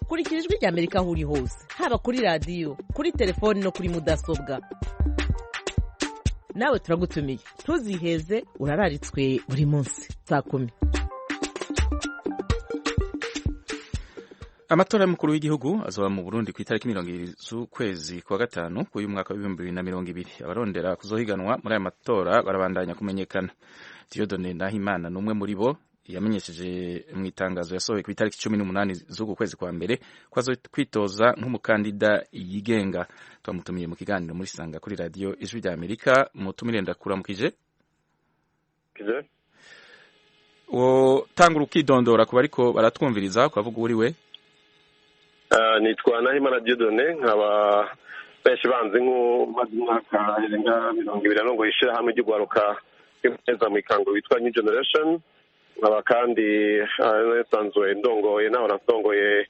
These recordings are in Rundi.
kurikira ijwi rya Amerika aho uri hose, haba kuri radiyo, kuri telefoni no kuri mudasobwa. Nawe turagutumiye, ntuziheze, urararitswe buri munsi saa 10. Amatora y'umukuru w'igihugu azoba mu Burundi ku itariki 20 z'ukwezi kwa gatanu k'uyu mwaka wa 2020. Abarondera kuzohiganwa muri aya matora barabandanya kumenyekana. Dieudonné Nahimana n'umwe muri bo yamenyesheje mu itangazo yasohoye ku itariki 18 z'uku kwezi kwa mbere ko azokwitoza nk'umukandida yigenga. Twamutumiye mu kiganiro muri Sanga kuri radio Ijwi rya Amerika. Mutumire ndakuramukije. Kize wo tangura ukidondora kuba ariko baratwumviriza ukavuga uri we. Nitwa Nahimana Dieudonné, nkaba benshi banzi nk'umaze umwaka irenga 20 ngo yishira hamwe ry'ugwaruka neza mu ikango witwa New Generation. Nkaba kandi nasanzwe ndongoye naho nasongoye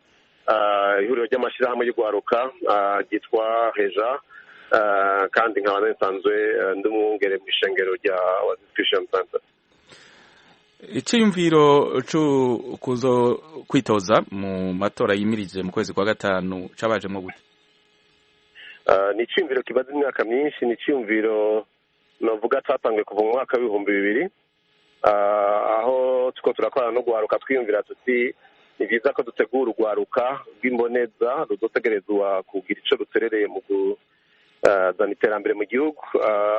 ihuriro ry'amashirahamwe y'ugwaruka ryitwa Reja, kandi nkaba nasanzwe ndumwungere mu ishengero rya Christian Center. Icyumviro cyo kuzo kwitoza mu matora yimirije mu kwezi kwa gatanu cabajemo gute? Ni icyumviro kibaza imyaka myinshi, ni icyumviro novuga tatangwe kuva mu mwaka wa 2000, aho tuko turakorana no gwaruka twiyumvira tuti ni byiza ko dutegura ugwaruka bw'imboneza ruzotegerezwa kugira ico ruterereye mu kuzana iterambere mu gihugu.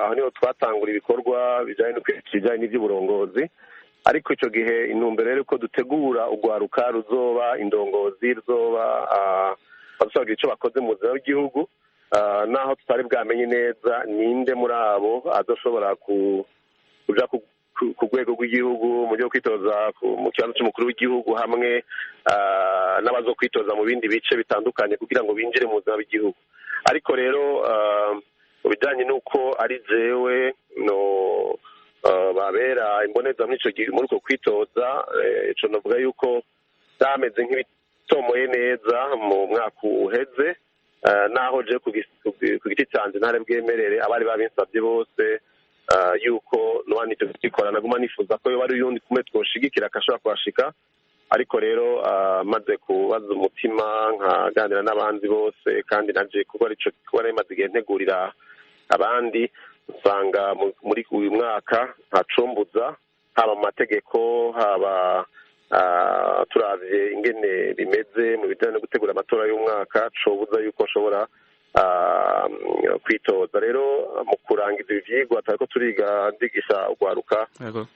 Aho niho twatangura ibikorwa bijanye n'ivy'uburongozi, ariko ico gihe intumbero rero ko dutegura ugwaruka ruzoba indongozi, ruzoba bazogira ico bakoze mu buzima bw'igihugu, naho tutari bwamenye neza ninde muri abo azoshobora kuja ku rwego rw'igihugu mu byo kwitoza mu kibanza cy'umukuru w'igihugu, hamwe n'abazokwitoza mu bindi bice bitandukanye kugira ngo binjire mu buzima bw'igihugu. Ariko rero mu bijanye n'uko ari jewe no babera imboneza muri uko kwitoza, ico novuga yuko dameze nk'ibitomoye neza mu mwaka uheze, naho je ku giti canje ntare bwemerere abari babinsabye bose yuko nobani tubikora, naguma nifuza ko yoba ari uyundi kumwe twoshigikira akashobora kuhashika. Ariko rero maze kubaza umutima nkaganira n'abandi bose, kandi naje kuko arico kuba namaze igihe ntegurira abandi, usanga muri uyu mwaka ntacumbuza, haba mu mategeko, haba turavye ingene bimeze mu bijanye no gutegura amatora y'umwaka, cobuza yuko nshobora kwitoza. Rero mu kurangiza ivyigwa atariko turiga ndigisha ugwaruka,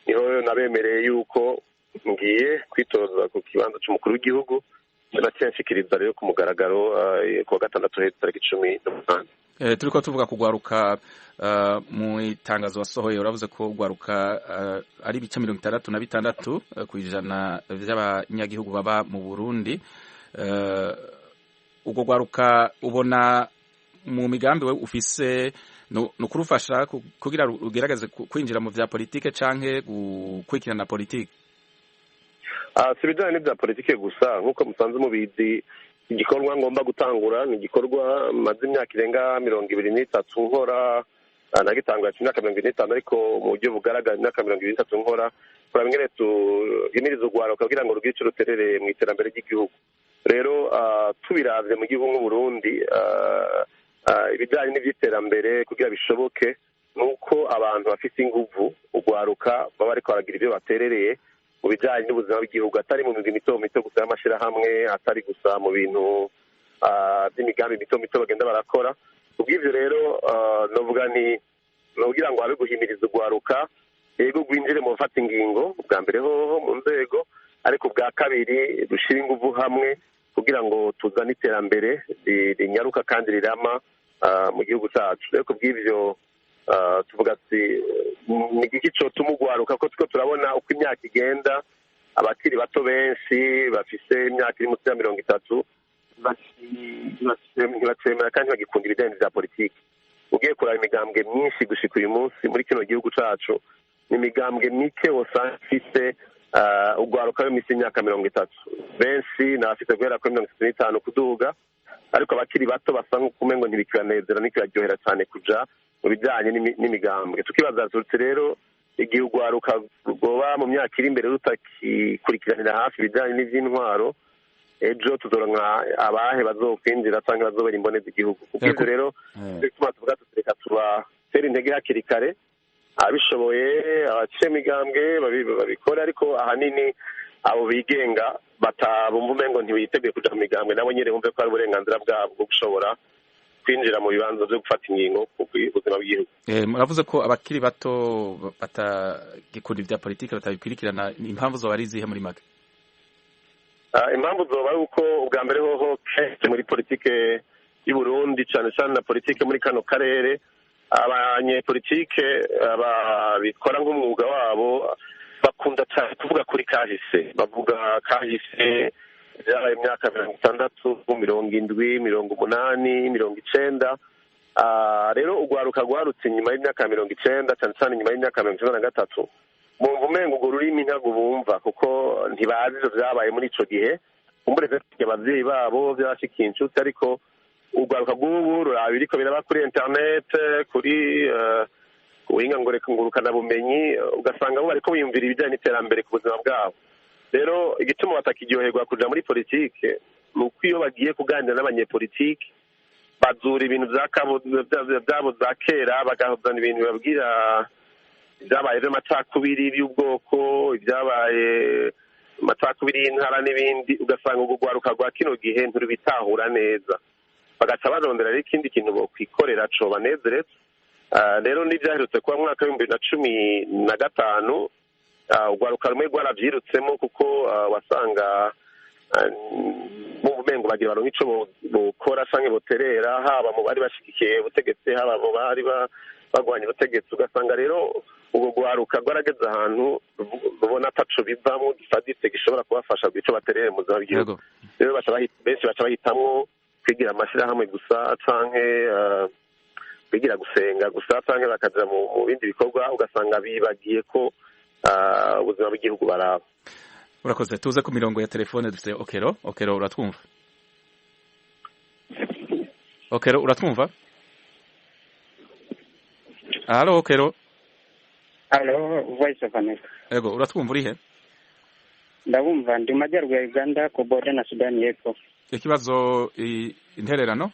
niho nabemereye yuko ngiye kwitoza ku kibanza c'umukuru w'igihugu, nacenshikiriza rero ku mugaragaro ku wa gatandatu heza tariki 18. Turiko tuvuga kugwaruka mu itangazo wasohoye uravuze ko gwaruka ari ibice 66 kwijana by'abanyagihugu baba mu Burundi. Ugo gwaruka ubona mu migambi we ufise no kurufasha kugira ugerageze kwinjira mu vya politike canke gukwikirana politike? Sibijanye n'ivya politike gusa, nkuko musanze mubizi, igikorwa ngomba gutangura ni igikorwa maze imyaka irenga 23 nkora, nagitangura imyaka 25, ariko mu buryo bugaragara imyaka 23 nkora kuraba ingene tuyimiriza ugwaruka kugira ngo rugire ico ruterereye mu iterambere ry'igihugu. Rero tubiravye mu gihugu nk'u Burundi, ibijanye n'ivy'iterambere kugira bishoboke nuko abantu bafite inguvu, ugwaruka baba ariko baragira ivyo baterereye mu bijanye n'ubuzima bw'igihugu, atari mu migwi mito mito gusa y'amashirahamwe, atari gusa mu bintu by'imigambi mito mito bagenda barakora. Ubw'ivyo rero novuga ni kugira ngo habe guhimiriza ugwaruka, yego gwinjire mu gufata ingingo, bwa mbere hoho mu nzego, ariko bwa kabiri dushira inguvu hamwe kugira ngo tuzane iterambere rinyaruka kandi rirama mu gihugu cyacu. Rero kubw'ivyo tuvuga ati ni iki cotuma ugwaruka, ko turiko turabona uko imyaka igenda, abakiri bato benshi bafise imyaka iri munsi ya 30 ntibacemera kandi bagikunda ibijanye vya politiki. Ugiye kuraba imigambwe myinshi gushika uyu munsi muri kino gihugu cacu, ni imigambwe mike wosanga ifise ugwaruka w'imisi imyaka 30, benshi n'abafite guhera kuri 35 kuduga, ariko abakiri bato basa nk'ukumengo ntibikiranezera n'ikiraryohera cyane kuja mu bijanye n'imigambwe. Tukibaza tuti rero igihe ugwaruka rwoba mu myaka iri imbere rutakikurikiranira hafi ibijanye n'ivy'intwaro, ejo tuzoronka abahe bazokwinjira cyangwa bazobera imboneza igihugu kuko ivyo rero bituma tuvuga tutireka tubatera intege hakiri kare abishoboye abaciye imigambwe babikora ariko ahanini abo bigenga batabumva umengo ntibiteguye kuja mu migambwe nabo nyene bumve ko ari uburenganzira bwabo bwo gushobora kwinjira mu bibanza vyo gufata ingingo ku buzima bw'igihugu. Muravuze ko abakiri bato batagikunda ivya politike batabikurikirana, impamvu zoba ari izihe muri make? Impamvu zoba ari uko ubwa mbere hoho kenshi muri politike y'u Burundi cane cane na politike muri kano karere abanyepolitike babikora nk'umwuga wabo bakunda cyane kuvuga kuri kahise, bavuga kahise byabaye imyaka 60, 70, 80, 90. Rero urwaruka rwarutse nyuma y'imyaka 90 cyane cyane nyuma y'imyaka 93 mumva umengo urwo rurimi ntabwo bumva kuko ntibazi ivyo vyabaye muri ico gihe umbureze abavyeyi babo byashikiye inshuti ariko urwaruka rw'ubu ruraba biriko biraba kuri internet kuri ubuhinga ngurukana bumenyi ugasanga bo bariko biyumvira ibijyanye n'iterambere ku buzima bwabo. Rero igituma batakiryoherwa kuja muri politike ni uko iyo bagiye kuganira n'abanyepolitike bazura ibintu vyabo za kera bagahozana ibintu babwira ibyabaye vy'amacakubiri y'ubwoko ibyabaye amacakubiri y'intara n'ibindi ugasanga urwo rwaruka rwa kino gihe nturubitahura neza bagaca barondera rero ikindi kintu bokwikorera co banezereza. Rero n'ivyaherutse kuba mwaka w'2015 urwaruka rumwe rwaravyirutsemo kuko wasanga mu bumengo bagira baronka ico bokora canke boterera haba mu bari bashigikiye ubutegetsi haba mu bari bagwanya ubutegetsi ugasanga rero ubwo rwaruka rwarageze ahantu rubona ataco bivamo gifaditse gishobora kubafasha ico baterere mu buzima bw'igihugu. Rero benshi baca bahitamwo kwigira amashirahamwe gusa canke kwigira gusenga gusa canke bakaja mu bindi bikorwa ugasanga bibagiye ko ubuzima bw'igihugu baraba. Urakoze. Tuze ku mirongo ya telefone dufite Okero uratwumva? Okero uratwumva? Halo Okero. Halo Voice of America. Ego uratwumva urihe? Ndabumva ndi majyaruguru ya Uganda ku border na Sudani y'Epfo. Ikibazo intererano?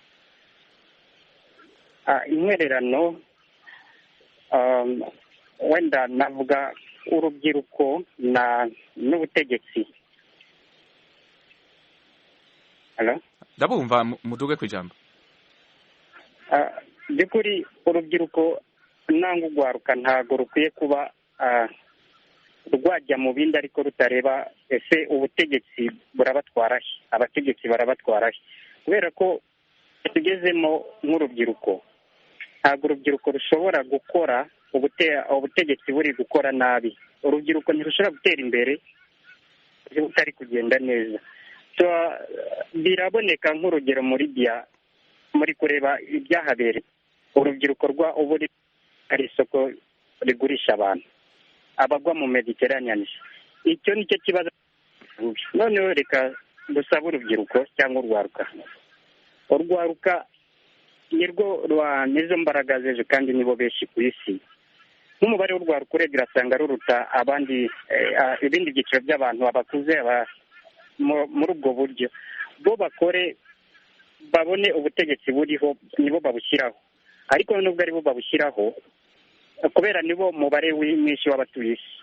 Intererano wenda navuga urubyiruko n'ubutegetsi. Halo? Ndabumva muduge kwijambo. Byukuri urubyiruko nangwa urwaruka ntago rukwiye kuba rwajya mu bindi ariko rutareba ese ubutegetsi burabatwarahe, abategetsi barabatwarahe, kubera ko tugezemo nk'urubyiruko ntabwo urubyiruko rushobora gukora ubutegetsi buri gukora nabi. Urubyiruko ntirushobora gutera imbere butari kugenda neza. Biraboneka nk'urugero muri kureba ibyahabereye urubyiruko ubu ari isoko rigurisha abantu abagwa mu Mediterranean. Icyo nicyo kibazo. Noneho reka dusaba urubyiruko cyangwa urwaruka nirwo nizo mbaraga zejo kandi nibo benshi ku isi. Nk'umubare w'urwaruka urebye urasanga ruruta abandi ibindi byiciro by'abantu abakuze muri ubwo buryo. Bo bakore babone ubutegetsi buriho nibo babushyiraho, ariko nubwo ari bo babushyiraho kubera nibo mubare mwinshi w'abatuye isi,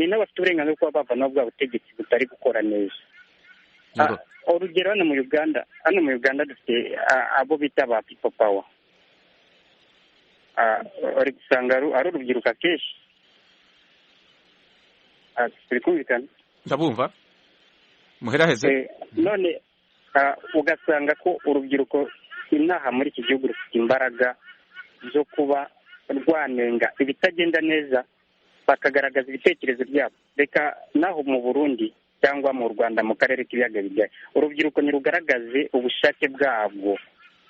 ni nabo bafite uburenganzira kuba bavanaho bwa butegetsi butari gukora neza. Urugero hano mu Uganda dufite abo bita ba people power. Uri gusanga ari urubyiruko akenshi. Turi kumvikana? Ndabumva muheraheze. None ugasanga ko urubyiruko inaha muri iki gihugu rufite imbaraga zo kuba rwanenga ibitagenda neza bakagaragaza ibitekerezo byabo. Reka naho mu Burundi cyangwa mu Rwanda mu karere k'ibiyaga bigari urubyiruko nirugaragaze ubushake bwabwo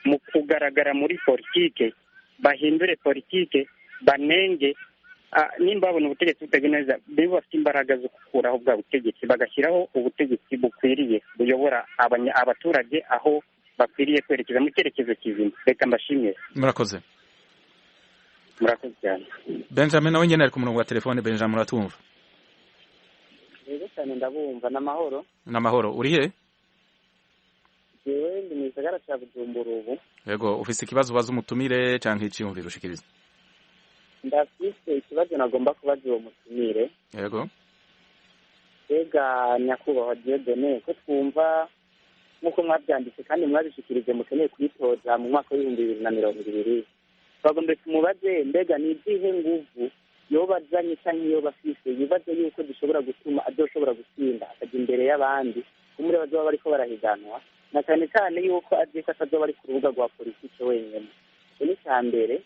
mu kugaragara muri politike, bahindure politike, banenge nimba babona ubutegetsi butagenda neza biba bafite imbaraga zo gukuraho bwa butegetsi bagashyiraho ubutegetsi bukwiriye buyobora abaturage aho bakwiriye kwerekeza mu cyerekezo kizima. Reka mbashimire. Murakoze cyane. Benjamin nawe nyene ari ku murongo wa telefone. Benjamin muratumva? Yego cyane ndabumva. N'amahoro. Uri he? mu gisagara cya Bujumbura ubu. Yego, ufise ikibazo ubaza umutumire canke iciyumviro ushikiriza? Ndafise ikibazo nagomba kubaza uwo mutumire. Yego. Mbega nyakubahwa Dieudonné, ko twumva nk'uko mwabyanditse kandi mwabishikirije mukeneye kwitoza mu mwaka w'2020, twagombe tumubaze mbega ni izihe nguvu yoba azanye canke yoba afise yibaze yuko dushobora gutuma azoshobora gutsinda akajya imbere y'abandi kumure bazoba bariko barahiganwa, na cyane cyane yuko azi ko atazoba ari ku rubuga rwa politike wenyene. Icyo ni icya mbere.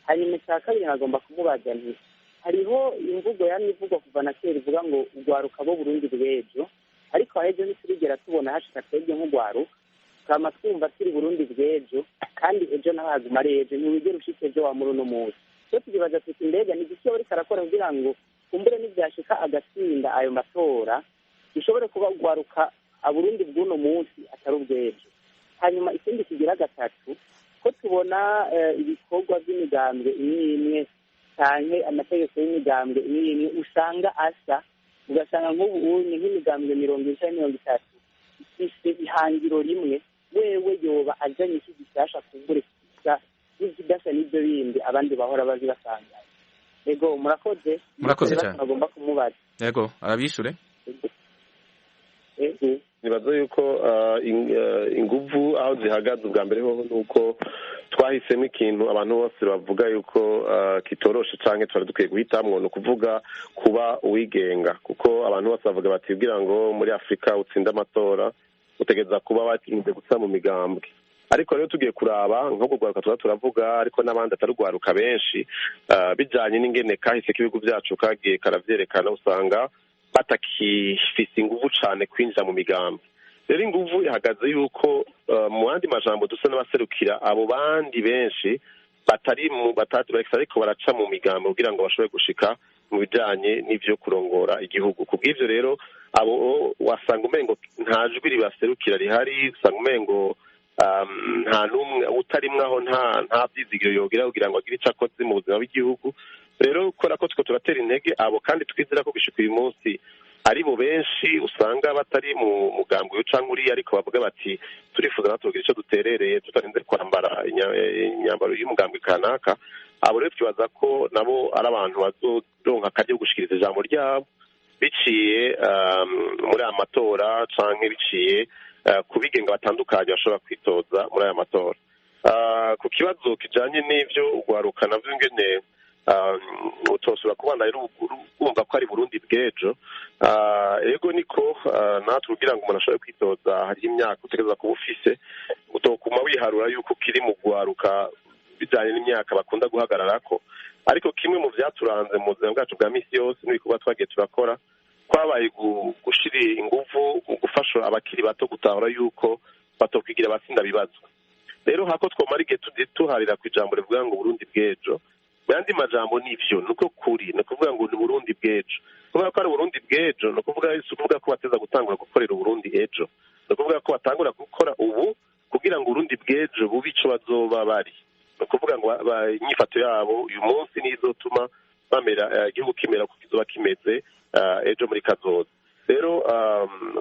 Hanyuma icya kabiri nagomba kumubaza nti hariho imvugo yamye ivugwa kuva na kera ivuga ngo urwaruka bo Burundi bw'ejo, ariko ahejo ntiturigera tubona hashika twebwe nk'urwaruka kama twumva turi Burundi bw'ejo, kandi ejo naho haguma ari ejo, ntiwigera ushika ejo wa muri uno munsi. Cyo tukibaza tuti mbega ni igiki bariko arakora kugira ngo kumbure n'ivyashika agatsinda ayo matora bishobore kuba urwaruka Burundi bw'uno munsi atari ubw'ejo. Hanyuma ikindi kigira gatatu, ko tubona ibikorwa by'imigambwe imwe canke amategeko y'imigambwe imwe usanga asa, ugasanga nk'ubu ni nk'imigambwe 20 canke 30 ifise ihangiro rimwe, wewe yoba azanye iki gishasha kumbure kisa n'ikidasa n'ibyo bindi abandi bahora bazi basanga. Yego, murakoze cyane. Agomba kumubaza. Yego, arabishure. Yego. nibaza yuko inguvu aho zihagaze ubwa mbere hoho nuko twahisemo ikintu abantu bose bavuga yuko kitoroshe canke twari dukwiye guhitamwo, ni ukuvuga kuba uwigenga, kuko abantu bose bavuga bati kugira ngo muri Afurika utsinde amatora utegereza kuba watinze gusa mu migambwe. Ariko rero tugiye kuraba nko kugwaruka tuba turavuga, ariko n'abandi atarugwaruka benshi bijanye n'ingene kahise k'ibihugu byacu kagiye karavyerekana, usanga batakifise inguvu cane kwinjira mu migambi. Rero inguvu ihagaze yuko mu yandi majambo dusa n'abaserukira abo bandi benshi ariko baraca mu migambi kugira ngo bashobore gushika mu bijanye n'ivyo kurongora igihugu. Kubw'ivyo rero abo wasanga umengo nta jwi ribaserukira rihari, usanga umengo nta n'umwe utarimwe aho nta vyizigiro yogira kugira ngo agire ico akoze mu buzima bw'igihugu. Rero kubera ko turatera intege abo, kandi twizera ko gushika uyu munsi ari bo benshi usanga batari mu mugambi w'ucanke uriya, ariko bavuga bati turifuza natwe kugira ico duterereye tutarinze kwambara inyambaro y'umugambi kanaka. Abo rero twibaza ko nabo ari abantu bazoronka akaryo gushikiriza ijambo ryabo biciye muri aya matora canke biciye ku bigenga batandukanye bashobora kwitoza muri aya matora. Ku kibazo kijanye n'ivyo ugwaruka navyo ingene utosura kubana rero wumva ko ari Burundi bw'ejo, ego niko natwe kugira ngo umuntu ashobore kwitoza hari imyaka utegereza kuba ufise, utokuma wiharura yuko ukiri mu gwaruka bijanye n'imyaka bakunda guhagararako. Ariko kimwe mu vyaturanze mu buzima bwacu bwa misi yose n'ibikorwa twagiye turakora, kwabaye gushira inguvu mu gufasha abakiri bato gutahura yuko batokwigira abatsinda bibazo. Rero hako twomara igihe tuharira ku ijambo rivuga ngo Burundi bw'ejo, yandi majambo nivyo nuko kuri no kuvuga ngo ni Burundi bw'ejo. Kuvuga ko ari Burundi bw'ejo no kuvuga ko bateza gutangura gukorera Burundi ejo, no kuvuga ko batangura gukora ubu kugira ngo Burundi bw'ejo bubi ico bazoba bari, no kuvuga ngo inyifato yabo uyu munsi nizotuma bamera igihugu kimera kuko kizoba kimeze ejo muri kazoza. Rero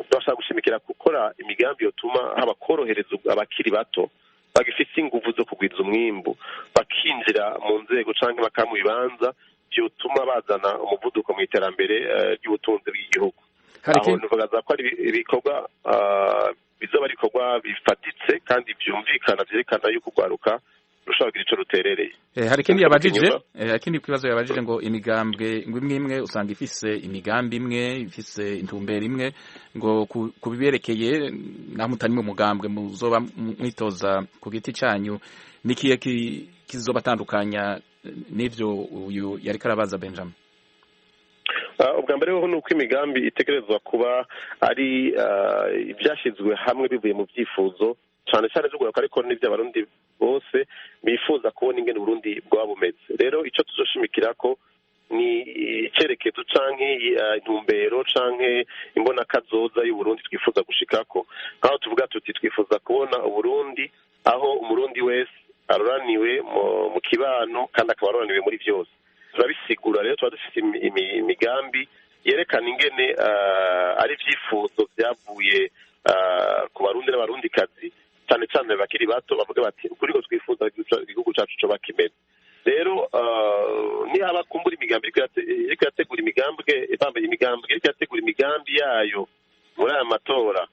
turashaka gushimikira gukora imigambi yotuma haba korohereza abakiri bato bagifite inguvu zo kugwiza umwimbu, bakinjira mu nzego canke bakamu bibanza byotuma bazana umuvuduko mu iterambere ry'ubutunzi bw'igihugu. Aho nuvuga ko ari ibikorwa bizoba ari ibikorwa bifatitse kandi byumvikana vyerekana yuko ugwaruka rushobora kugira ico ruterereye. Hari ikindi yabajije, ikindi kibazo yabajije ngo imigambwe imwe usanga ifise imigambi imwe, ifise intumbero imwe, ngo kubiberekeye naho mutari mu mugambwe muzoba mwitoza ku giti canyu, nikiye kizobatandukanya n'ivyo uyu yariko arabaza Benjamin? Ubwa mbere ho nuko imigambi itegerezwa kuba ari ibyashizwe hamwe bivuye mu byifuzo cyane cyane z'ugwaruka, ariko n'ivyo abarundi bose bifuza kubona ingene Burundi bwaba bumeze. Rero ico tuzoshimikira ko ni icerekezo canke intumbero canke imbona kazoza y'Uburundi twifuza gushikako. Aho tuvuga tuti twifuza kubona Uburundi aho umurundi wese aroraniwe mu kibano kandi akaba aroraniwe muri vyose. Turabisigura rero tuba dufite imigambi yerekana ingene ari vyifuzo vyavuye ku barundi n'abarundikazi cyane cyane bakiri bato bavuga bati ukuri ko twifuza igihugu cyacu cyo bakimeze rero nihaba kumbura imigambi iriko yategura imigambi yayo muri aya matora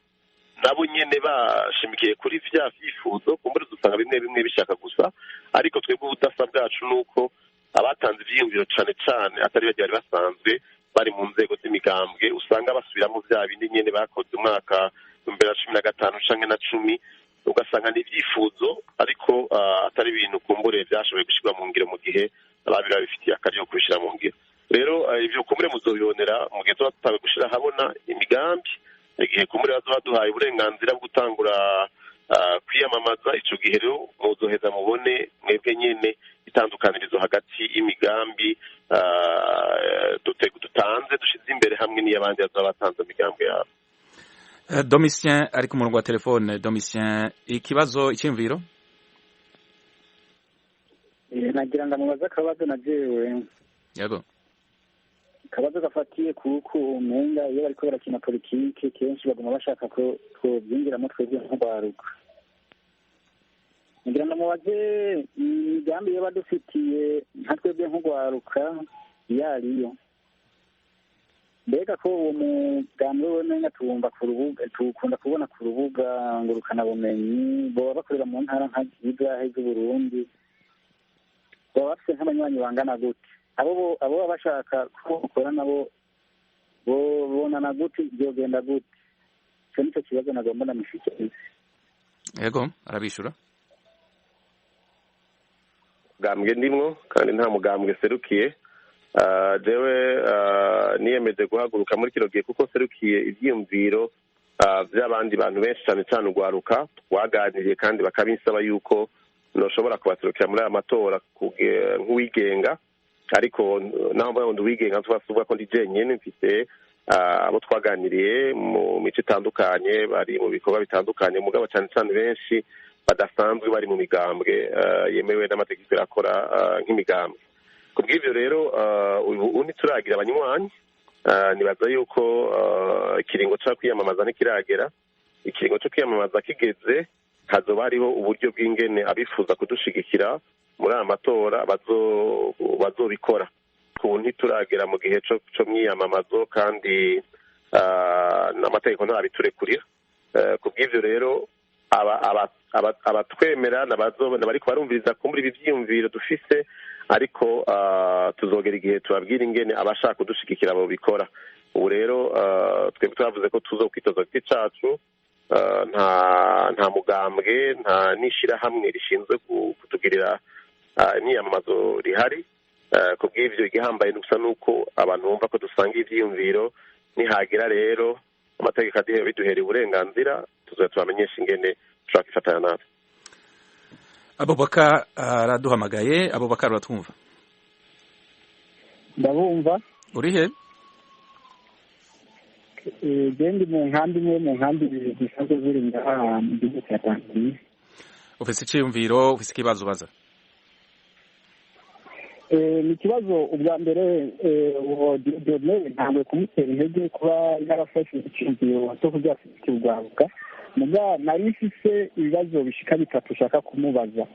nabo nyene bashimikiye kuri vya vyifuzo kumbura dusanga bimwe bimwe bishaka gusa ariko twebwe ubudasa bwacu nuko abatanze ivyiyumviro cane cane atari bagiye bari basanzwe bari mu nzego z'imigambwe usanga basubiramo vya bindi nyene bakoze umwaka 2015 canke na 10 ugasanga ni ivyifuzo ariko atari ibintu kumbure vyashoboye gushirwa mu ngiro mu gihe ababiri babifitiye akaryo kubishira mu ngiro rero ivyo kumbure muzobibonera mu gihe tuba tutawe gushira habona imigambi igihe kumbure bazoba duhaye uburenganzira bwo gutangura kwiyamamaza ico gihe rero muzoheza mubone mwebwe nyene itandukanirizo hagati y'imigambi dutanze dushize imbere hamwe n'iy'abandi bazaba batanze imigambi yabo. Domitien ari ku murongo wa telefone. Domitien, ikibazo icyumviro? nagira ngo amubaze akabazo na jewe. Yego. Akabazo gafatiye kuko umenga iyo bariko barakina politike kenshi baguma bashaka ko twobyinjiramo twebwe nk'urwaruka. Nagira ngo amubaze imigambi yo badufitiye nka twebwe nk'urwaruka iyo ariyo. Mbega ko uwo mugambi w'ubumenyi tukunda kubona ku rubuga ngurukanabumenyi boba bakorera mu ntara nka Kigali z'Uburundi baba bafite nk'abanywanyi bangana gute abo baba bashaka ko bakora nabo bonana gute byogenda gute icyo nicyo kibazo nagomba ndamushikiriza. Yego arabishura. Gambwe ndimwo kandi nta mugambwe serukiye jewe niyemeje guhaguruka muri kino gihe kuko serukiye ivyiyumviro by'abandi bantu benshi cyane cyane urwaruka twaganiriye kandi bakabinsaba yuko noshobora kubaserukira muri aya matora nk'uwigenga ariko naho mbaye ndi uwigenga twasuvuga ko ndi jenyine mfite abo twaganiriye mu mico itandukanye bari mu bikorwa bitandukanye mugabo cyane cyane benshi badasanzwe bari mu migambwe yemewe n'amategeko yakora nk'imigambwe. Kubw'ivyo rero ubu ntituragira abanywanyi nibaza yuko ikiringo cyo kwiyamamaza ntikiragera. Ikiringo cyo kwiyamamaza kigeze hazoba hariho uburyo bw'ingene abifuza kudushigikira muri aya matora bazobikora. Ubu ntituragera mu gihe cyo mwiyamamazo kandi n'amategeko ntabiturekurira. Kubw'ivyo rero abatwemera bariko barumviriza kumbura ibi vyiyumviro dufise ariko tuzogera igihe tubabwira ingene abashaka kudushigikira abo bikora. Ubu rero twebwe twavuze ko tuzokwitoza giti cacu nta mugambwe nta n'ishirahamwe rishinzwe kutugirira imyiyamamazo rihari. Kubw'ivyo igihambaye gusa nuko abantu bumva ko dusanga ivyiyumviro nihagira rero amategeko adihe biduhereye uburenganzira tuzoya tubamenyesha ingene dushaka ifatanya natwe. Abubakar araduhamagaye. Abubakar uratwumva? Ndabumva. Uri he? Ndi mu nkambi imwe mu nkambi zisanzwe ziri ngaha mu gihugu cya Tanzania. Ufise iciyumviro, ufise ikibazo ubaza? Ni ikibazo ubwa mbere Dieudonne ntabwo kumutera intege kuba yarafashe iciyumviro cyo kujya kurwaruka muga nari mfise ibibazo bishika bitatu ushaka kumubaza.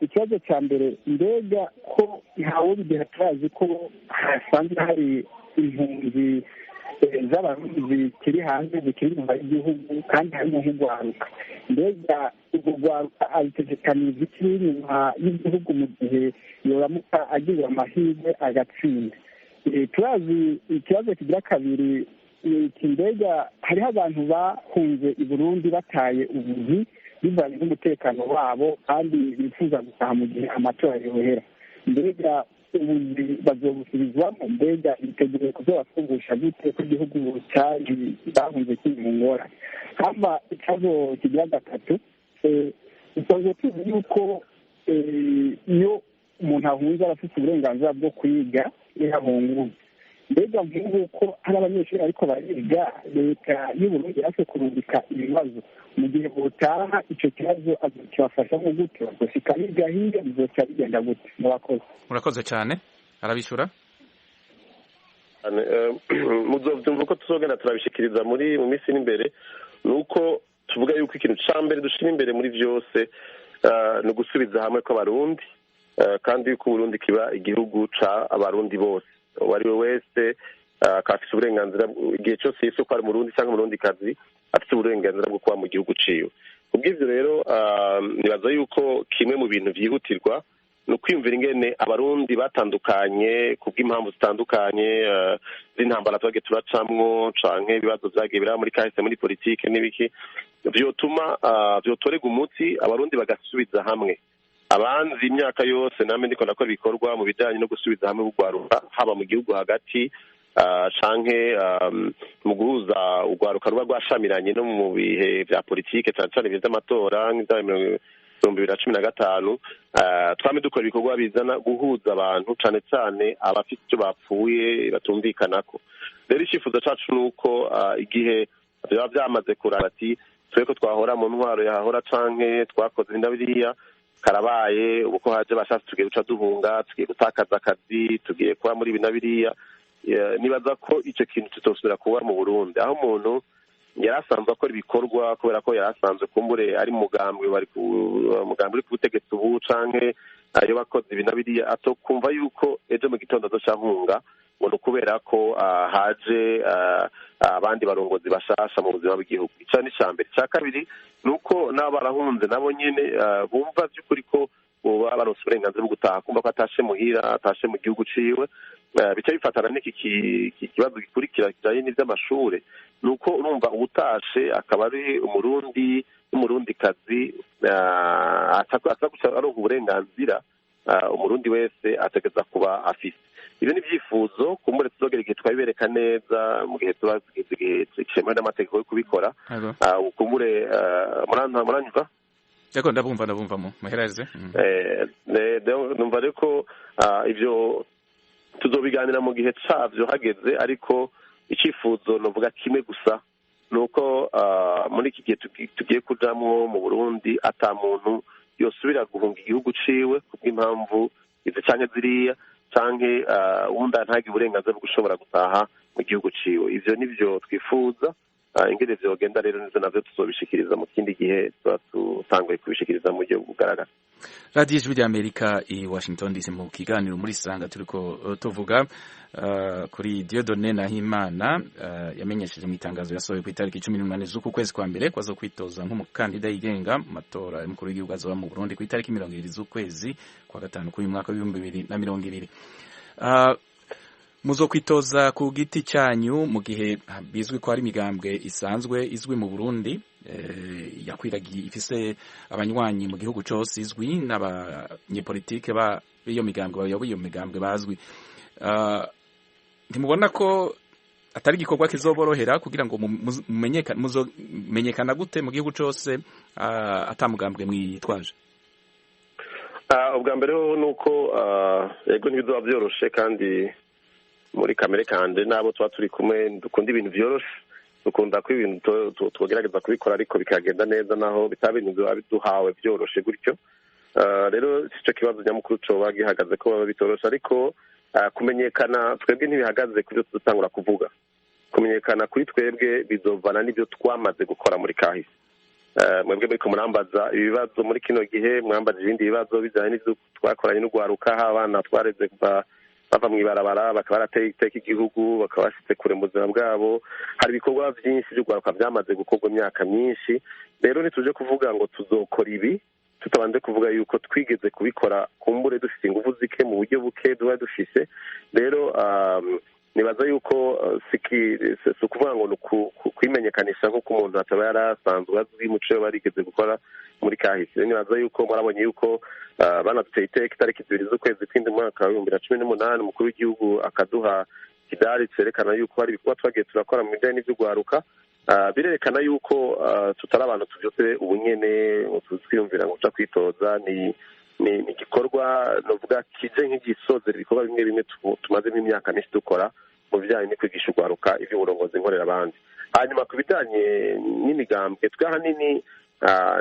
Ikibazo cya mbere mbega ko ntawe bideha turazi ko hasanzwe hari impunzi z'abarundi zikiri hanze zikiri inyuma y'igihugu kandi harimo nk'urwaruka mbega urwo rwaruka abitegekaniza ikiri inyuma y'igihugu mu gihe yoramuka agize amahirwe agatsinda. Turazi ikibazo kigira kabiri mbega hariho abantu bahunze i Burundi bataye ubuzi bivanye n'umutekano wabo kandi bifuza gutaha mu gihe amatora yohera mbega ubuzi bazobusubizwamo mbega biteguye kuzobafungusha gute ko igihugu cyari bahunze kiri mu ngorane. hama ikibazo kigira gatatu isanzwe tuzi yuko iyo umuntu ahunze aba afite uburenganzira bwo kwiga iyo ahunguye mbega mvuga ko hari abanyeshuri ariko bariga leta y'Uburundi yaje kurungika ibibazo mu gihe butaha icyo kibazo kibafasha mu gute bagashika hirya hirya bizoca bigenda gute. Murakoze cyane. Arabishura? Muzovyumva ko tuzogenda turabishikiriza mu minsi n'imbere nuko tuvuga yuko ikintu cya mbere dushyira imbere muri byose ni ugusubiza hamwe kw'abarundi kandi yuko uburundi kiba igihugu cy'abarundi bose uwo ari we wese akaba afite uburenganzira igihe cyose yise ko ari umurundi cyangwa umurundikazi afite uburenganzira bwo kuba mu gihugu ciwe kubw'ivyo rero nibaza yuko kimwe mu bintu vyihutirwa ni ukwiyumvira ingene abarundi batandukanye kubw'impamvu zitandukanye z'intambara twagiye turacamwo canke ibibazo vyagiye biraba muri kahise muri politike n'ibiki vyotuma vyotorega umuti abarundi bagasubiza hamwe abanzi imyaka yose namwe ndiko ndakora ibikorwa mu bijanye no gusubiza hamwe urwaruka haba mu gihugu hagati canke mu guhuza urwaruka ruba rwashamiranye no mu bihe vya politike cane cane ibihe vy'amatora nk'ivya 2015 twame dukora ibikorwa bizana guhuza abantu cane cane abafite icyo bapfuye batumvikanako rero icyifuzo cacu nuko igihe biba vyamaze kurara ati tweko twahora mu ntwaro yahora canke twakoze indabiriya karabaye uko haje bashatse tugiye guca duhunga tugiye gutakaza akazi tugiye kuba muri binabiriya nibaza ko icyo kintu tutosubira kuba mu Burundi aho umuntu yarasanzwe akora ibikorwa kubera ko yarasanzwe kumbure ari mugambwe uri ku butegetsi ubu canke ayo bakoze ibinabiriya atokumva yuko ejo mu gitondo azocahunga ngo ni ukubera ko haje abandi barongozi bashasha mu buzima bw'igihugu ica ni ca mbere ica kabiri ni uko n'abo barahunze nabo nyene bumva vy'ukuri ko boba baronse uburenganzira bwo gutaha kumva ko atashe muhira atashe mu gihugu ciwe bica bifatana n'iki kibazo gikurikira kijanye n'ivy'amashure ni uko urumva uwutashe akaba ari umurundi n'umurundikazi aronka uburenganzira umurundi wese ategeza kuba afise ibyo ni ibyifuzo kumbure tuzogera igihe twabibereka neza mu gihe tuba igihe kishemewe n'amategeko yo kubikora kumbure muranyumva yego ndabumva muhereze numva rero ko ivyo tuzobiganira mu gihe cavyo hageze ariko icyifuzo novuga kimwe gusa nuko muri iki gihe tugiye kujamwo mu Burundi ata muntu yosubira guhunga igihugu ciwe kubw'impamvu izi canke ziriya canke wundi ntagire uburenganzira bwo gushobora gutaha mu gihugu ciwe ivyo nivyo twifuza ingene vyogenda rero nizo navyo tuzobishikiriza mu kindi gihe tuba dutanguye kubishikiriza mu buryo bugaragara radiyo ijwi ry'amerika i washington dc mu kiganiro muri sanga turiko tuvuga kuri Dieudonné Nahimana yamenyesheje mu itangazo yasohoye ku itariki 18 z'uku kwezi kwa mbere kwazo kwitoza nk'umukandida yigenga mu matora y'umukuru w'igihugu azoba mu Burundi ku itariki 20 z'ukwezi kwa gatanu k'uyu mwaka w'2020 muzo kwitoza ku giti cyanyu mu gihe bizwi ko hari imigambwe isanzwe izwi mu Burundi yakwiragiye ifise abanywanyi mu gihugu cyose izwi n'abanyepolitike b'iyo migambwe bayoboye iyo migambwe bazwi ntimubona ko atari igikorwa kizoborohera kugira ngo mumenyekana gute mu gihugu cyose atamugambwe mwitwaje ubwa mbere ho nuko yego ntibizoba byoroshe kandi muri kamere kanje nabo tuba turi kumwe dukunda ibintu vyoroshe dukunda ko ibintu tugerageza kubikora ariko bikagenda neza naho bitaba ibintu biba biduhawe vyoroshe gutyo rero ico kibazo nyamukuru coba gihagaze ko baba bitoroshe ariko kumenyekana twebwe ntibihagaze kubyo dutangura kuvuga kumenyekana kuri twebwe bizovana n'ibyo twamaze gukora muri kahise mwebwe muriko murambaza ibibazo muri kino gihe mwambaje ibindi bibazo bijanye n'ivyo twakoranye n'urwaruka abana twareze bava mw'ibarabara bakaba barateye iteka igihugu bakaba bashitse kure mu buzima bwabo hari ibikorwa vyinshi vy'urwaruka vyamaze gukorwa imyaka myinshi rero ntituje kuvuga ngo tuzokora ibi tutabanje kuvuga yuko twigeze kubikora kumbure dufite ingufu zike mu buryo buke duba dufise rero nibaza yuko si ukuvuga ngo kwimenyekanisha nk'uko umuntu ataba yarasanzwe azwi muco yo barigeze gukora muri kahise nibaza yuko murabonye yuko banaduteye iteka itariki 2 z'ukwezi kw'indwi mwaka wa 2018 umukuru w'igihugu akaduha kidari cerekana yuko hari ibikorwa twagiye turakora mu bijanye n'ivy'urwaruka birerekana yuko tutari abantu tuvyose ubunyene twiyumvira ngo tuja kwitoza ni igikorwa novuga kije nk'igisozera ibikorwa bimwe bimwe tumazemo imyaka myinshi dukora mu bijanye no kwigisha urwaruka ivy'uburongozi nkorera abandi hanyuma ku bijanye n'imigambwe twe ahanini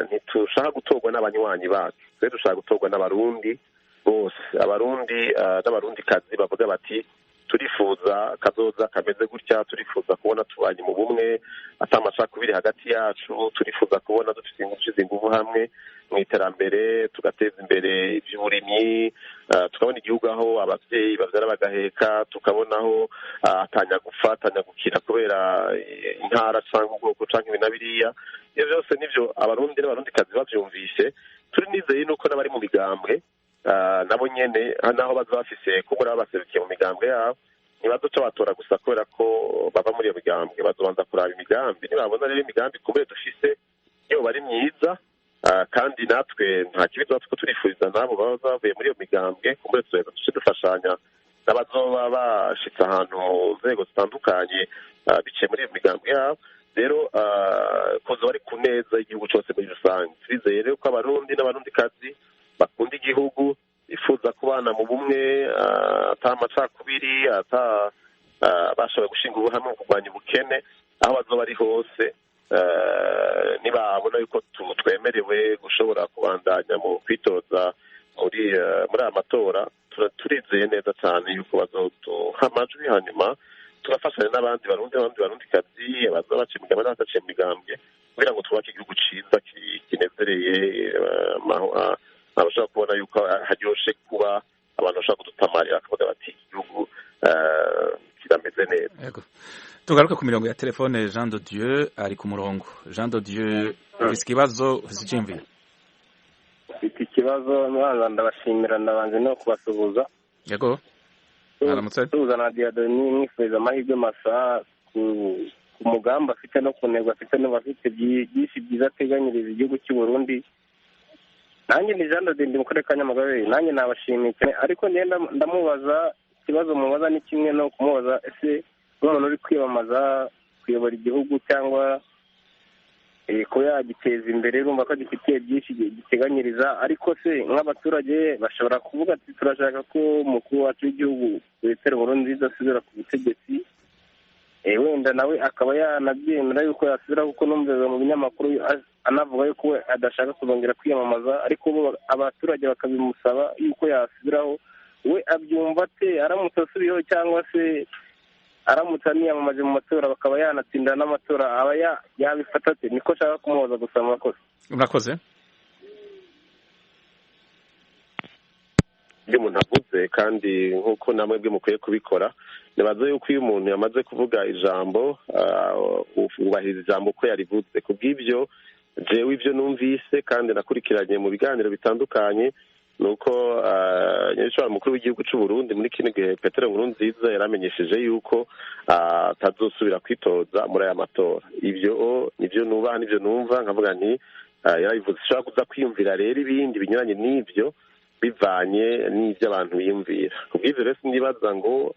ntitushaka gutorwa n'abanywanyi bacu twe dushaka gutorwa n'abarundi bose abarundi n'abarundikazi bavuga bati turifuza kazoza kameze gutya, turifuza kubona tubanye mu bumwe atamacakubiri hagati yacu, turifuza kubona dufite ingufu hamwe mu iterambere, tugateza imbere iby'uburimyi, tukabona igihugu aho ababyeyi babyara bagaheka, tukabonaho atanyagupfa atanyagukira kubera intara cyangwa ubwoko cyangwa ibi na biriya. Ibyo byose nibyo abarundi n'abarundikazi babyumvise. Turi nizeye nuko n'abari mu migambwe nabo nyene naho baza bafise kubura baserukiye mu migambwe yabo, ntibazoca batora gusa kubera ko bava muri iyo migambwe, bazobanza kuraba imigambi, nibabona rero imigambi kumbe dufise iyo bari myiza, kandi natwe nta kibi tuba turifuriza nabo baba bavuye muri iyo migambwe, kumbe tuce dufashanya n'abazoba bashitse ahantu mu nzego zitandukanye biciye muri iyo migambwe yabo. Rero kuza bari ku neza y'igihugu cyose muri rusange. Twizeye rero ko abarundi n'abarundikazi bakunda igihugu, bifuza kubana mu bumwe ata amacakubiri, bashoboye gushinga ubuhamwe mu kurwanya ubukene aho bazoba ari hose. Nibabona yuko twemerewe gushobora kubandanya mu kwitoza muri aya matora, turizeye neza cyane yuko bazoduha amajwi, hanyuma tugafashanya n'abandi barundikazi baza baciye imigambwe n'abadaciye imigambwe kugira ngo twubake igihugu ciza kinezereye abashaka kubona yuko haryoshe kuba abantu bashaka kudutamarira bakavuga bati igihugu kirameze neza. Tugaruke ku mirongo ya telefone. Jean de Dieu ari ku murongo. Jean de Dieu, ufise ikibazo, ufise iciyumviro? Ufite ikibazo, ndabashimira, ndabanze no kubasuhuza. Yego, aramutse. Tuza na Diadoni, mwifuriza amahirwe masa ku mugambi afite no ku ntego afite n'abafite byinshi byiza ateganyiriza igihugu cy'u Burundi. Nanjye ni Jean de Dieu ndi mu karere ka Nyamagabe, nanjye nabashimiye cyane, ariko ngenda ndamubaza ikibazo mubaza ni kimwe no kumubaza ese nk'umuntu uri kwiyamamaza kuyobora igihugu cyangwa ko yagiteza imbere, urumva ko gifitiye byinshi giteganyiriza, ariko se nk'abaturage bashobora kuvuga ati turashaka ko umukuru wacu w'igihugu Petero Nkurunziza asubira ku butegetsi, wenda nawe akaba yanabyemera yuko yasubira, kuko numvise mu binyamakuru anavuga yuko we adashaka kuzongera kwiyamamaza, ariko abaturage bakabimusaba yuko yasubiraho. We abyumva ate aramutse asubiyeho, cyangwa se aramutse aniyamamaje mu matora bakaba yanatsinda n'amatora, aba yabifata ate? Niko ashaka kumubaza gusa. Murakoze. Ibyo umuntu avuze kandi nk'uko namwe bwe mukwiye kubikora, nibaza yuko iyo umuntu yamaze kuvuga ijambo ubahiriza ijambo uko yarivuze. Ku bw'ibyo jewe ibyo numvise kandi nakurikiranye mu biganiro bitandukanye nuko nyirishobora mukuru w'igihugu cy'u Burundi muri kino gihe Petero Nkurunziza yaramenyesheje yuko atazosubira kwitoza muri aya matora. Ibyo nibyo nubaha, nibyo numva, nkavuga nti yarabivuze. Ushobora kuza kwiyumvira rero ibindi binyuranye n'ibyo bivanye n'ibyo abantu biyumvira. Ku bw'ibyo rero sinibaza ngo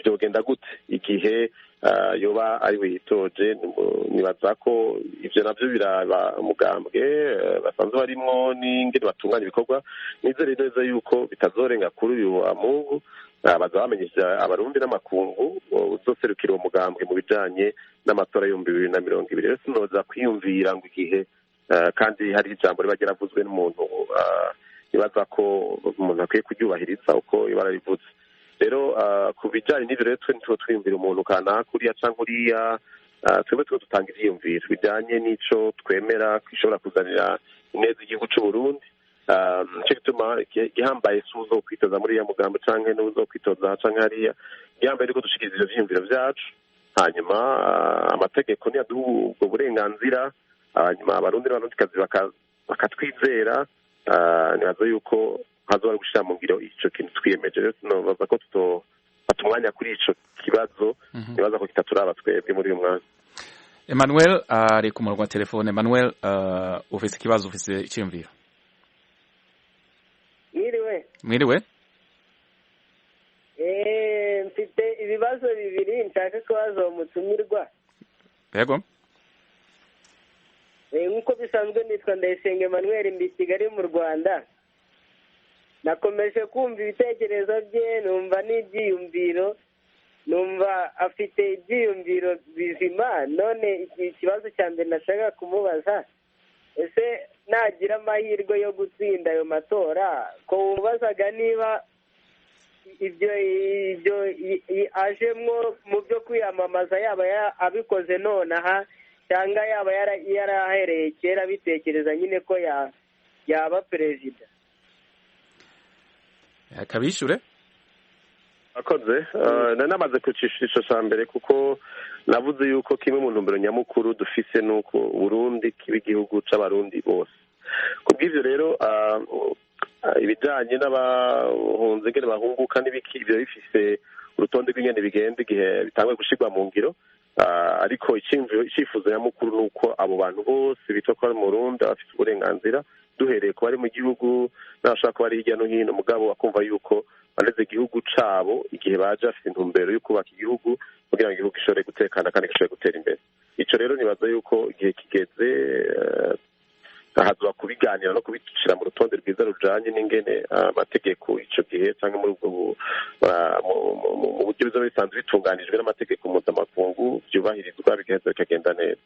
byogenda gute igihe yoba ari we yitoje. Nibaza ko ibyo nabyo biraba umugambwe basanzwe barimo n'ingene batunganya ibikorwa. Nizere neza yuko bitazorenga kuri uyu wa Mungu baza bamenyesha abarundi n'amakungu uzoserukira uwo mugambwe mu bijanye n'amatora y'ibihumbi 2020. Rero sinoza kwiyumvira ngo igihe kandi hari ijambo riba ryaravuzwe n'umuntu, nibaza ko umuntu akwiye kuryubahiriza uko ibara rivuze. Rero ku bijyanye n'ibyo rero twe ntituba twiyumvira umuntu kanaka uriya cyangwa uriya, twebwe tuba dutanga ibyiyumviro bijyanye n'icyo twemera kwishobora kuzanira ineza igihugu cy'u Burundi. Nicyo gituma igihambaye si uzo kwitoza muri iriya mugambo cyangwa n'uzo kwitoza aha cyangwa hariya. Igihambaye ni ko dushikiriza ibyo byiyumviro byacu, hanyuma amategeko niyaduha ubwo burenganzira, hanyuma abarundi n'abarundikazi bakatwizera. Nibaza yuko hazoba gushyira mu ngiro icyo kintu twiyemeje. Rero sinobaza ko tutofata umwanya kuri icyo kibazo. Nibaza ko kitaturaba twebwe muri uyu mwanya. Emmanuel ari ku murongo wa telefone. Emmanuel, ufise ikibazo, ufise icyiyumviro? Mwiriwe. Mfite ibibazo bibiri nshaka kubaza umutumirwa. Yego. Nk'uko bisanzwe nitwa Ndayisenga Emmanuel, ndi Kigali mu Rwanda. Nakomeje kumva ibitekerezo bye, numva n'ibyiyumviro, numva afite ibyiyumviro bizima. None ikibazo cya mbere nashaka kumubaza, ese nagira amahirwe yo gutsinda ayo matora, ko wubazaga niba ibyo ajemwo mu byo kwiyamamaza yaba abikoze nonaha cyangwa yaba yarahereye kera bitekereza nyine ko yaba perezida. Kabishure akoze namaze kucishisha cya mbere kuko navuze yuko kimwe mu ntumbero nyamukuru dufise nuko Burundi kiba igihugu c'abarundi bose. Kubw'ivyo rero ibijanye n'abahunze ngene bahunguka n'ibiki byo bifise urutonde rw'ingene bigenda igihe bitangwe gushirwa mu ngiro, ariko icifuzo nyamukuru nuko abo bantu bose bitwa ko ari mu Burundi bafite uburenganzira, duhereye ku bari mu gihugu n'abashaka kuba ari hirya no hino, mugabo bakumva yuko baneze igihugu cabo igihe baje bafite intumbero yo kubaka igihugu kugira ngo igihugu gishobore gutekana kandi gishobore gutera imbere. Ico rero nibaza yuko igihe kigeze hazoba kubiganira no kubicira mu rutonde rwiza rujanye n'ingene amategeko ico gihe cyangwa muri ubwo mu buryo bizoba bisanzwe bitunganijwe n'amategeko mpuzamakungu vyubahirizwa bigaheza bikagenda neza.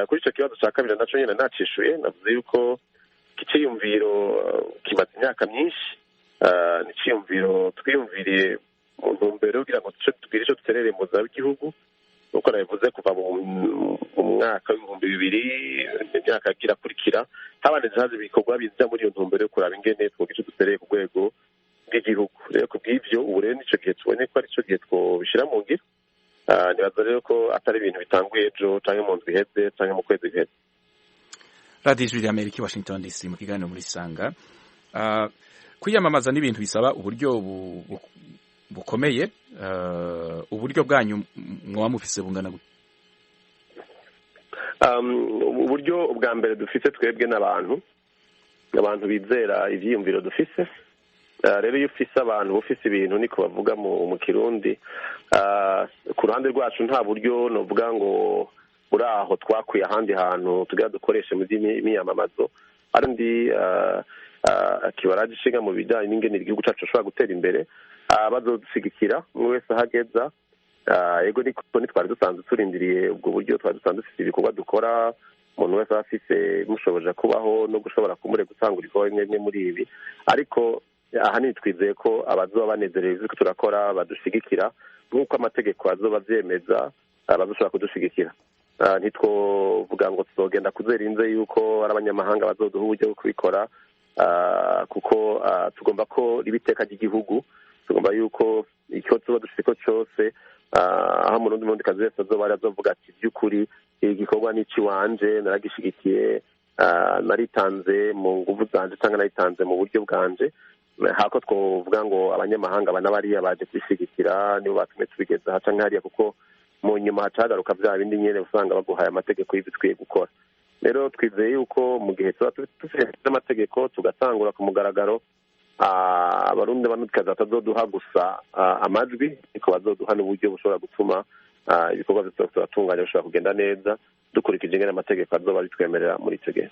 Kuri ico kibazo ca kabiri naco nyene nacishuye, navuze yuko ikiyumviro kimaze imyaka myinshi, ni iciyumviro twiyumviriye mu ntumbero kugira ngo tugire ico duterere mu buzima bw'igihugu, nuko nabivuze kuva mu mwaka w'ibihumbi bibiri imyaka irakurikira habanije haza ibikorwa biza muri iyo ntumbero yo kuraba ingene twogira ico dutereye ku rwego bw'igihugu. Rero kubw'ivyo ubu rero nico gihe tubonye ko ari co gihe twobishira mu ngiro. Nibaza rero ko atari ibintu bitanguye ejo canke mu ndwi iheze canke mu kwezi guheze. Radio Ijwi ry'Amerika, Washington DC, mu kiganiro muri Sanga. Kwiyamamaza n'ibintu bisaba uburyo bukomeye, uburyo bwanyu mwoba mufise bungana gute? Uburyo bwa mbere dufise twebwe n'abantu bizera ivyiyumviro dufise. Rero iyo ufise abantu bufise ibintu niko bavuga mu Kirundi, ku ruhande rwacu nta buryo novuga ngo muri aho twakwiye ahandi hantu tugira dukoreshe mu by'imyamamazo, arindi kibaraje ishinga mu bijyanye n'ingene igihugu cacu gishobora gutera imbere, bazodushigikira umwe wese ahageza. Yego niko twari dusanzwe turindiriye ubwo buryo, twari dusanzwe dufite ibikorwa dukora, umuntu wese aba afise mushoboje kubaho no gushobora kumure gutanga ibikorwa bimwe muri ibi, ariko ahanini twizeye ko abazoba banezerewe ivyo turakora badushigikira nk'uko amategeko azoba avyemeza, bazoshobora kudushigikira. Ntitwovuga ngo tuzogenda kuzerinze yuko ari abanyamahanga bazoduha uburyo bwo kubikora, kuko tugomba ko ibiteka ry'igihugu, tugomba yuko icyo tuba dushiko cyose, aho murundi kazi wese azoba arazovuga ati by'ukuri igikorwa n'ici wanje naragishigikiye, naritanze mu nguvu zanje cyangwa naritanze mu buryo bwanje, hako twovuga ngo abanyamahanga banabariya baje kwishigikira nibo batumye tubigeza haca nk'hariya, kuko mu nyuma hacagaruka vya bindi nyene usanga baguhaye amategeko y'ibyo tukwiye gukora. Rero twizeye yuko mu gihe tuba dufite amategeko tugatangura ku mugaragaro, abarundi banutikaza batazoduha gusa amajwi, ariko bazoduha n'uburyo bushobora gutuma ibikorwa byose turatunganya bishobora kugenda neza dukurikije ingene amategeko azoba bitwemerera muri ico gihe.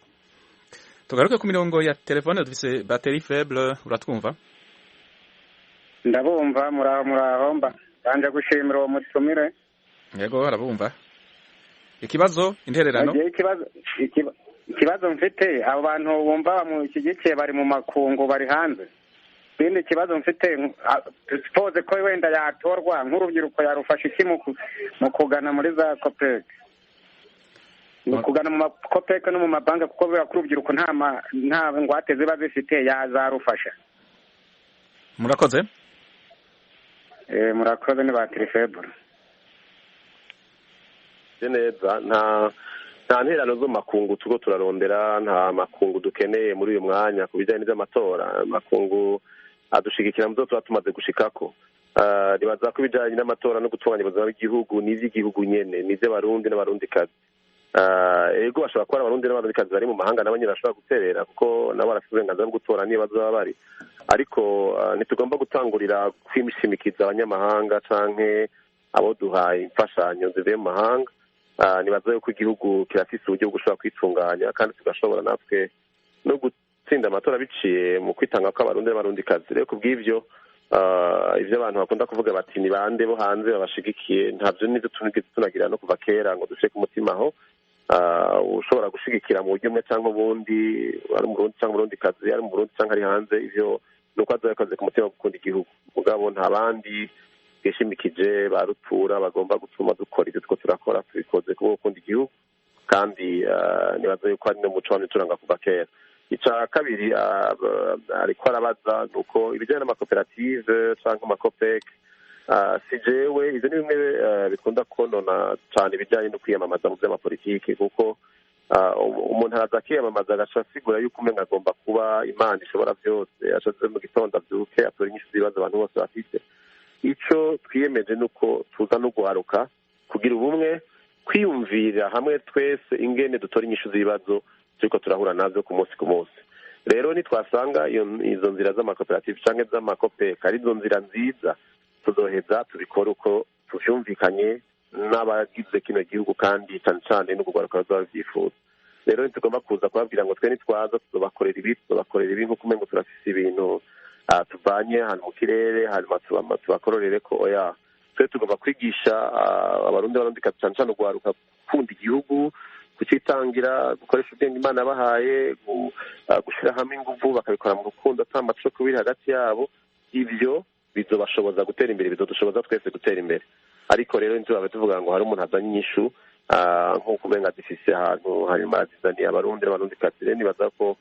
Tugaruke ku mirongo ya telefone, dufise batterie faible, uratwumva? Ndabumva. Muraho mba banje gushimira uwo mutumire. Yego arabumva. Ikibazo intererano? Ikibazo mfite, abo bantu bumva mu iki gice bari mu makungu, bari hanze. Bindi kibazo mfite, suppose ko wenda yatorwa nk'urubyiruko yarufasha iki mu kugana muri za COPEC, mu kugana mu COPEC no mu mabanki, kuko biba ku rubyiruko nta ngwate ziba zifite, yazarufasha. Murakoze. Murakoze. Ni batterie faible neza. Nta nterano zo makungu tuko turarondera, nta makungu dukeneye muri uyu mwanya ku bijyanye n'amatora. Makungu adushigikira muzo tuba tumaze gushikako. Ribaza ko ibijyanye n'amatora no gutunganya ubuzima bw'igihugu n'ivy'igihugu nyene, n'ivy'abarundi n'abarundikazi. Ego bashobora kuba abarundi n'abarundikazi bari mu mahanga nabo nyene bashobora guterera, kuko nabo barafite uburenganzira bwo gutora niyo bazoba bari, ariko ntitugomba gutangurira kwimishimikiza abanyamahanga canke abo duhaye imfashanyo zivuye mu mahanga. Nibaza yuko igihugu kirafise uburyo bwo gushobora kwitunganya, kandi tugashobora natwe no gutsinda amatora biciye mu kwitanga kw'abarundi n'abarundikazi. Rero kubw'ivyo ivyo abantu bakunda kuvuga bati ni bande bo hanze babashigikiye, ntavyo nivyo tunagira no kuva kera ngo dushike ku mutima aho. Ushobora gushigikira mu buryo umwe cyangwa ubundi, ari umurundi cyangwa umurundikazi, ari mu Burundi cyangwa ari hanze, ivyo ni uko azoba yakoze ku mutima wo gukunda igihugu mugabo nta bandi twishimikije ba rutura bagomba gutuma dukora ibyo two turakora tubikoze kubwo gukunda igihugu kandi nibaza yuko ari n'umuco w'imituranga kuva kera icya kabiri ariko arabaza ni uko ibijyanye n'amakoperative cyangwa amakopeke si jewe ibyo ni bimwe bikunda konona cyane ibijyanye no kwiyamamaza mu by'amapolitiki kuko umuntu araza akiyamamaza agaca asigura yuko umenga agomba kuba imana ishobora byose ashatse mu gitondo abyuke atora inyinshi z'ibibazo abantu bose bafite icyo twiyemeje ni uko tuza no guharuka kugira ubumwe kwiyumvira hamwe twese ingene dutora inyishu z'ibibazo turiko turahura navyo ku munsi ku munsi rero nitwasanga izo nzira z'amakoperative canke z'amakopeka ari zo nzira nziza tuzoheza tubikora uko tuvyumvikanye n'abagize kino gihugu kandi cane cane no kugaruka bazoba bavyifuza rero ntitugomba kuza kubabwira ngo twe nitwaza tuzobakorera ibi nk'uko umengo turafise ibintu tuvanye ahantu mu kirere hanyuma tubakororere ko oya twe tugomba kwigisha abarundi cane cane guharuka gukunda igihugu kucitangira gukoresha ubwenge imana yabahaye gushyira hamwe ingufu bakabikora mu rukundo ata amacoko biri hagati yabo ibyo bizobashoboza gutera imbere bizodushoboza twese gutera imbere ariko rero ntiturabe tuvuga ngo hari umuntu azanye inyishu nk'uko umenga zifise ahantu hanyuma azizaniye abarundi kazi nibaza ko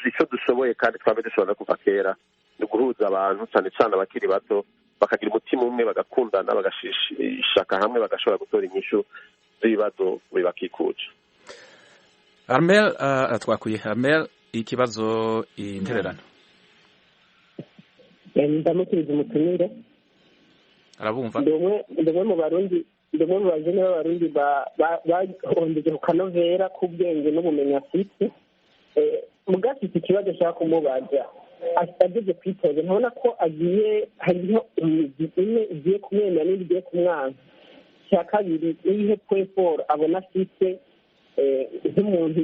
icyo dushoboye kandi twaba dushobora kuva kera ni uguhuza abantu cyane cyane abakiri bato bakagira umutima umwe bagakundana bagashaka hamwe bagashobora gutora inyishu z'ibibazo bibakikuje. Armel twakuye Armel ikibazo intererano ndamukiriza umutumire arabumva ndemwe mu barundi ndemwe mu bajene b'abarundi bahondeje ku kanovera k'ubwenge n'ubumenyi afite mugafite ikibazo ashaka kumubaza ageze kwitoza ntabona ko agiye hariho imizi imwe igiye kumwemera n'indi igiye kumwanga icya kabiri n'iyihe pweforo abona afite nk'umuntu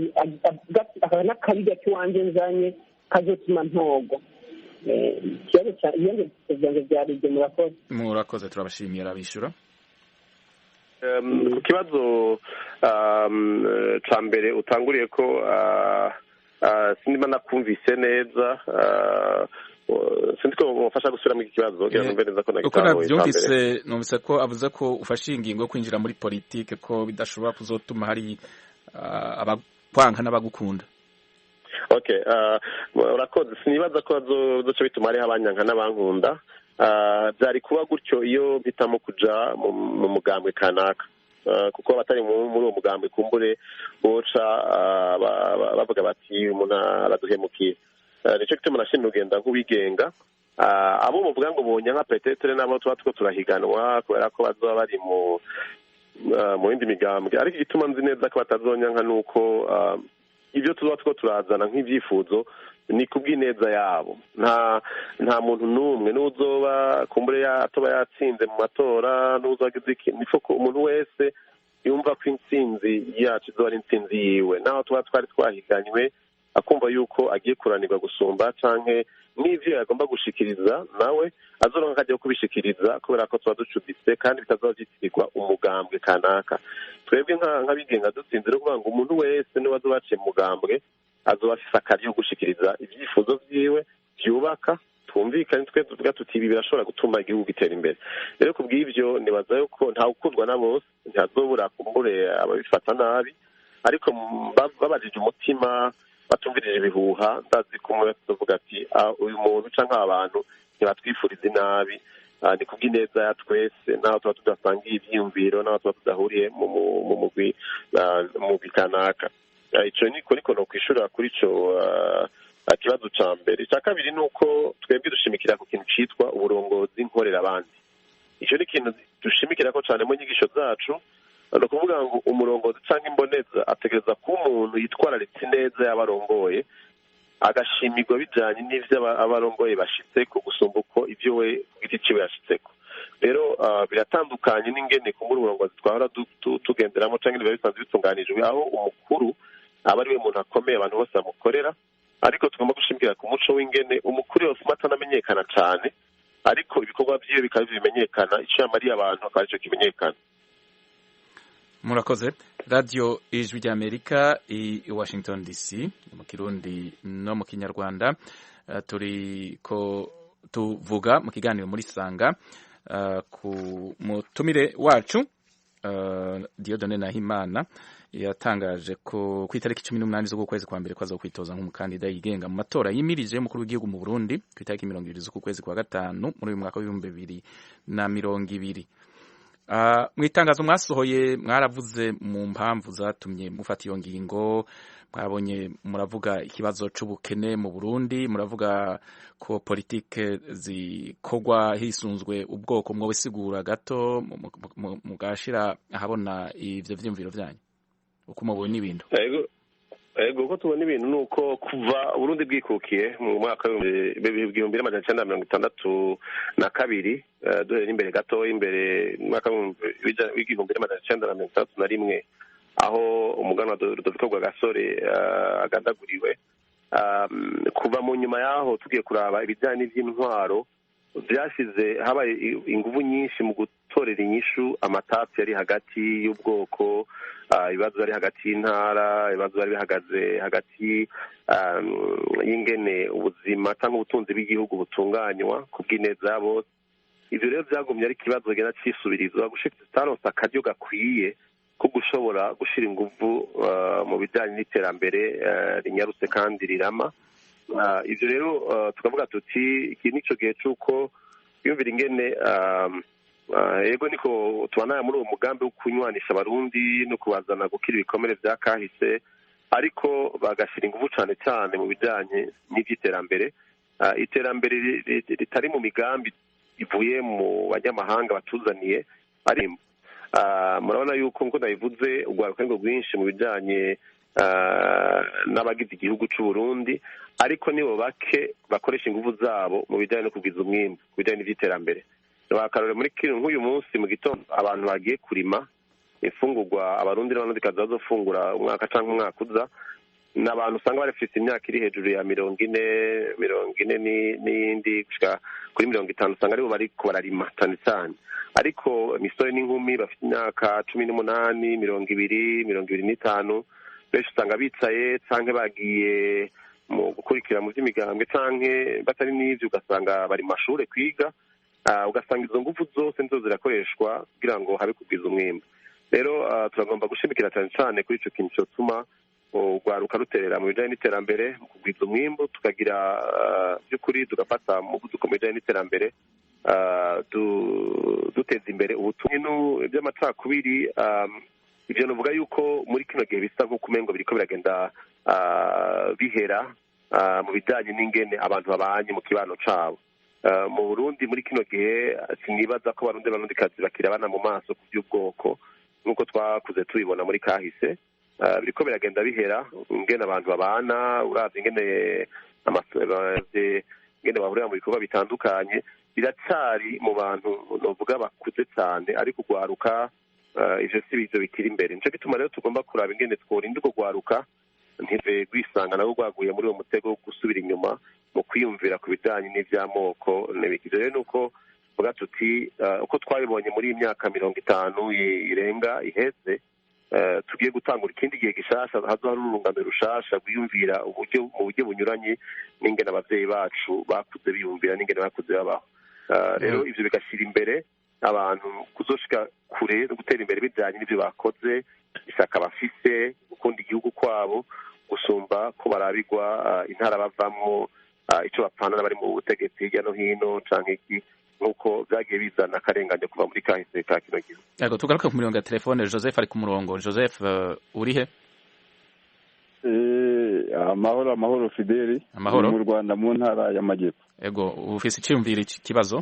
akabona akabirya k'iwanjye nzanye kazotuma ntogo ikibazo ibindi byanjye byari ibyo murakoze turabashimiye arabishyura ku kibazo cya mbere utanguriye ko sinima nakumvise neza sinzi ko mufasha gusubiramo iki kibazo uko nabyumvise numvise ko avuze ko ufashe ingingo yo kwinjira muri politike ko bidashobora kuzotuma hari abakwanka n'abagukunda okay urakoze sinibaza ko bazoca bituma hariho abanyanka n'abankunda byari kuba gutyo iyo mpitamo kuja mu mugambwe kanaka kuko abatari muri uwo mugambwe kumbure boca bavuga bati umuntu araduhemukiye nicyo gituma nashimye ugenda nk'uwigenga abo muvuga ngo bonyanka petetere nabo tuba two turahiganwa kubera ko bazoba bari mu yindi migambwe ariko igituma nzi neza ko batazonyanka ni uko ibyo tuba two turazana nk'ibyifuzo ni kubw'ineza yabo nta muntu n'umwe n'uzoba kumbure atoba yatsinze mu matora n'uzagize ikintu niko ko umuntu wese yumva ko intsinzi yacu izoba ari intsinzi yiwe naho tuba twari twahiganywe akumva yuko agiye kuranirwa gusumba canke n'ivyo yagomba gushikiriza nawe azoronka akajya kubishikiriza kubera ko tuba ducuditse kandi bitazoba vyitirirwa umugambwe kanaka twebwe nk'abigenga dutsinze no kuvuga ngo umuntu wese niwe azoba yaciye mu mugambwe azoba afise akaryo gushikiriza ivyifuzo vyiwe vyubaka twumvikane twe tuvuga tuti ibi birashobora gutuma igihugu gitera imbere rero kubw'ivyo nibaza yuko nta ukundwa na bose ntihazobura kumbure ababifata nabi ariko babajije umutima batumvirije ibihuha ndazi ko umwe tuvuga ati uyu muntu canke aba bantu ntibatwifuriza inabi ni kubw'ineza ya twese naho tuba tudasangiye ivyiyumviro naho tuba tudahuriye mu mugwi kanaka ico niko no kwishura kuri ico kibazo ca mbere icya kabiri ni uko twebwe dushimikira ku kintu citwa uburongozi nkorera abandi ico ni ikintu dushimikira ko cane mu nyigisho zacu ni ukuvuga ngo umurongozi cyangwa imboneza ategereza kuba umuntu yitwararitse neza y'abarongoye agashimirwa bijyanye n'ibyo abarongoye bashitseko gusumba uko ibyo we ku giti ciwe yashitseko rero biratandukanye n'ingene kumbura uburongozi twahora tugenderamo cyangwa biba bisanzwe bitunganijwe aho umukuru aba ari we muntu akomeye abantu bose bamukorera ariko tugomba gushimikira ku muco w'ingene umukuru yose atanamenyekana cyane ariko ibikorwa vyiwe bikaba bimenyekana icyo yamariye abantu akaba aricyo kimenyekana murakoze. Radio Ijwi ry'Amerika i Washington DC mu Kirundi no mu Kinyarwanda. Turiko tuvuga mu kiganiro muri Sanga ku mutumire wacu Dieudonné Nahimana yatangaje ko ku itariki 18 z'ukwezi kwa mbere kwaza kwitoza nk'umukandida yigenga mu matora yimirije y'umukuru w'igihugu mu Burundi ku itariki 20 z'ukwezi kwa gatanu muri uyu mwaka wa 2020. Mu itangazo mwasohoye mwaravuze mu mpamvu zatumye mufata iyo ngingo, mwabonye muravuga ikibazo c'ubukene mu Burundi, muravuga ko politike zikorwa hisunzwe ubwoko. Mwobisigura gato mugashira ahabona ivyo vyumviro vyanyu uko mubona ibintu? Ego uko tubona ibintu nuko kuva Burundi bwikukiye mu mwaka w'ibihumbi 1962 duhere imbere gato imbere mwaka w'igihumbi 1931 aho umuganwa Rudoviko Rwagasore agandaguriwe. Kuva mu nyuma yaho tugiye kuraba ibijyanye n'ivy'intwaro byashize habaye inguvu nyinshi mu gutorera inyishu amatati yari hagati y'ubwoko, ibibazo bari hagati y'intara, ibibazo bari bihagaze hagati y'ingene ubuzima cyangwa ubutunzi bw'igihugu butunganywa ku bw'ineza ya bose. Ivyo rero byagumye ari ikibazo gena cisubirizwa gushika tutaronse akaryo gakwiye ko gushobora gushira inguvu mu bijyanye n'iterambere rinyarutse kandi rirama. Ivyo rero tukavuga tuti iki nico gihe c'uko yumvira ingene yego niko tubana muri uwo mugambi wo kunywanisha abarundi no kubazana gukira ibikomere vya kahise, ariko bagashira inguvu cane cyane mu bijyanye n'ivy'iterambere. Iterambere ritari mu migambi ivuye mu banyamahanga batuzaniye ari murabona yuko nkuko nabivuze urwaruka rwinshi mu bijyanye n'abagize igihugu c'u Burundi, ariko nibo bake bakoresha inguvu zabo mu bijyanye no kugwiza umwimbu ku bijyanye n'ivy'iterambere. Bakarore muri nk'uyu munsi mu gitondo abantu bagiye kurima imfungurwa abarundi n'abandi bazofungura umwaka canke umwaka uza, n'abantu usanga barafite imyaka iri hejuru ya 40 n'indi gushika kuri 50 usanga aribo bariko bararima cyane cyane, ariko imisore n'inkumi bafite imyaka 18 20 25 benshi usanga bicaye canke bagiye mu gukurikira mu vy'imigambwe canke batari n'ivyo ugasanga bari mu mashure kwiga. Ugasanga izo nguvu zose nizo zirakoreshwa kugira ngo habe kugwiza umwimbu. Rero turagomba gushimikira cyane cyane kuri ico kintu cyotuma urwaruka ruterera mu bijyanye n'iterambere mu kugwiza umwimbu, tukagira by'ukuri tugafata mu muvuduko mu bijyanye n'iterambere, duteza imbere ubutumwa by'amacakubiri. Ivyo novuga yuko muri kino gihe bisa nk'uko umengo biriko biragenda bihera mu bijyanye n'ingene abantu babanye mu kibano cabo. Mu Burundi muri kino gihe sinibaza ko barundikazi bakirabana mu maso ku by'ubwoko nk'uko twakuze tubibona muri kahise. Biriko biragenda bihera ingene abantu babana, uravye ingene bahurira mu bikorwa bitandukanye, biracari mu bantu novuga bakuze cyane, ariko urwaruka ivyo si bizo bikiri imbere. Nico gituma rero tugomba kuraba ingene tworinda urwo rwaruka ntive rwisanga nabo rwaguye muri uwo mutego wo gusubira inyuma mu kwiyumvira ku bijyanye n'ivy'amoko n'ibiki. Rero nuko vuga tuti uko twabibonye muri iyi myaka 50 irenga iheze, tugiye gutangura ikindi gihe gishasha, hazo hari urungano rushasha rwiyumvira mu buryo bunyuranye n'ingene abavyeyi bacu bakuze biyumvira n'ingene bakuze babaho. Rero ivyo bigashira imbere abantu kuzoshika kure no gutera imbere bijyanye n'ivyo bakoze, isaka bafise, gukunda igihugu kwabo gusumba ko barabigwa intara bavamwo, ico bapfana n'abari mu butegetsi hirya no hino canke iki, nuko byagiye bizana akarengane kuva muri kahise ka kino gihugu. Yego, tugaruke ku mirongo ya telefone. Joseph ari ku murongo. Joseph, urihe? Amahoro Fideli. Amahoro. Mu Rwanda mu ntara y'Amajyepfo. Yego, ufise iciyumviro ikibazo?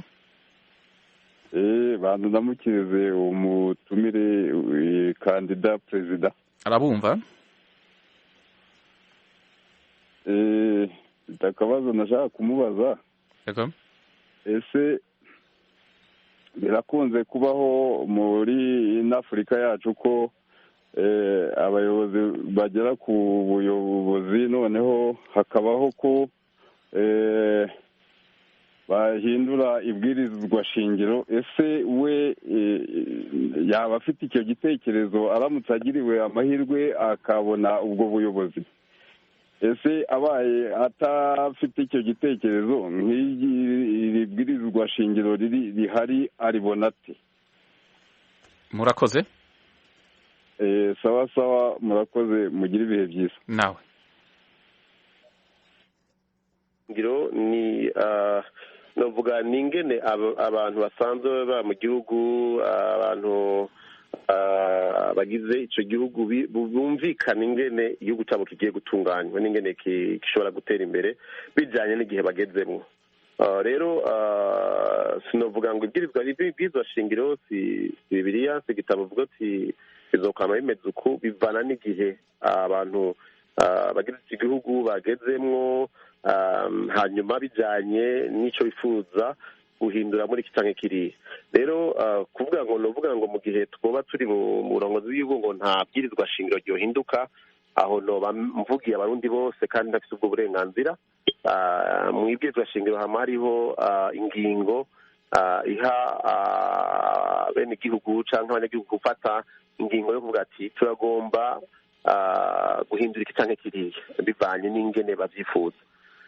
Bantu ndamukirize umutumire kandida perezida. Arabumva? Akabazo nashaka kumubaza. Yego. Ese birakunze kubaho muri Afurika yacu ko abayobozi bagera ku buyobozi noneho hakabaho ko bahindura ibwirizwa shingiro. Ese we yaba afite icyo gitekerezo aramutse agiriwe amahirwe akabona ubwo buyobozi? Ese abaye atafite icyo gitekerezo nk'iri bwirizwa shingiro rihari aribona ate? Murakoze. Sawa sawa, murakoze, mugire ibihe byiza. Nawe ngiro ni novuga ningene abantu basanzwe ba mu gihugu, abantu bagize icyo gihugu bumvikana ingene igihugu cyabo kigiye gutunganywa n'ingene gishobora gutera imbere bijyanye n'igihe bagezemo. Rero sinovuga ngo ibwirizwa shingiro si Bibiliya, si igitabo uvuga ati bizokama bimeze uku, bivana n'igihe abantu bagize iki gihugu bagezemwo, hanyuma bijyanye n'icyo bifuza guhindura muri iki cyangwa kiriya. Rero kuvuga ngo novuga ngo mu gihe twaba turi mu murongozi w'igihugu ngo nta bwirizwa shingiro ryohinduka, aho noba mvugiye abarundi bose kandi ndafite ubwo burenganzira. Mu ibwirizwa shingiro hama hariho ingingo iha bene igihugu cyangwa abanyagihugu gufata ingingo yo kuvuga ati turagomba guhindura iki cyangwa kiriya bivanye n'ingene babyifuza.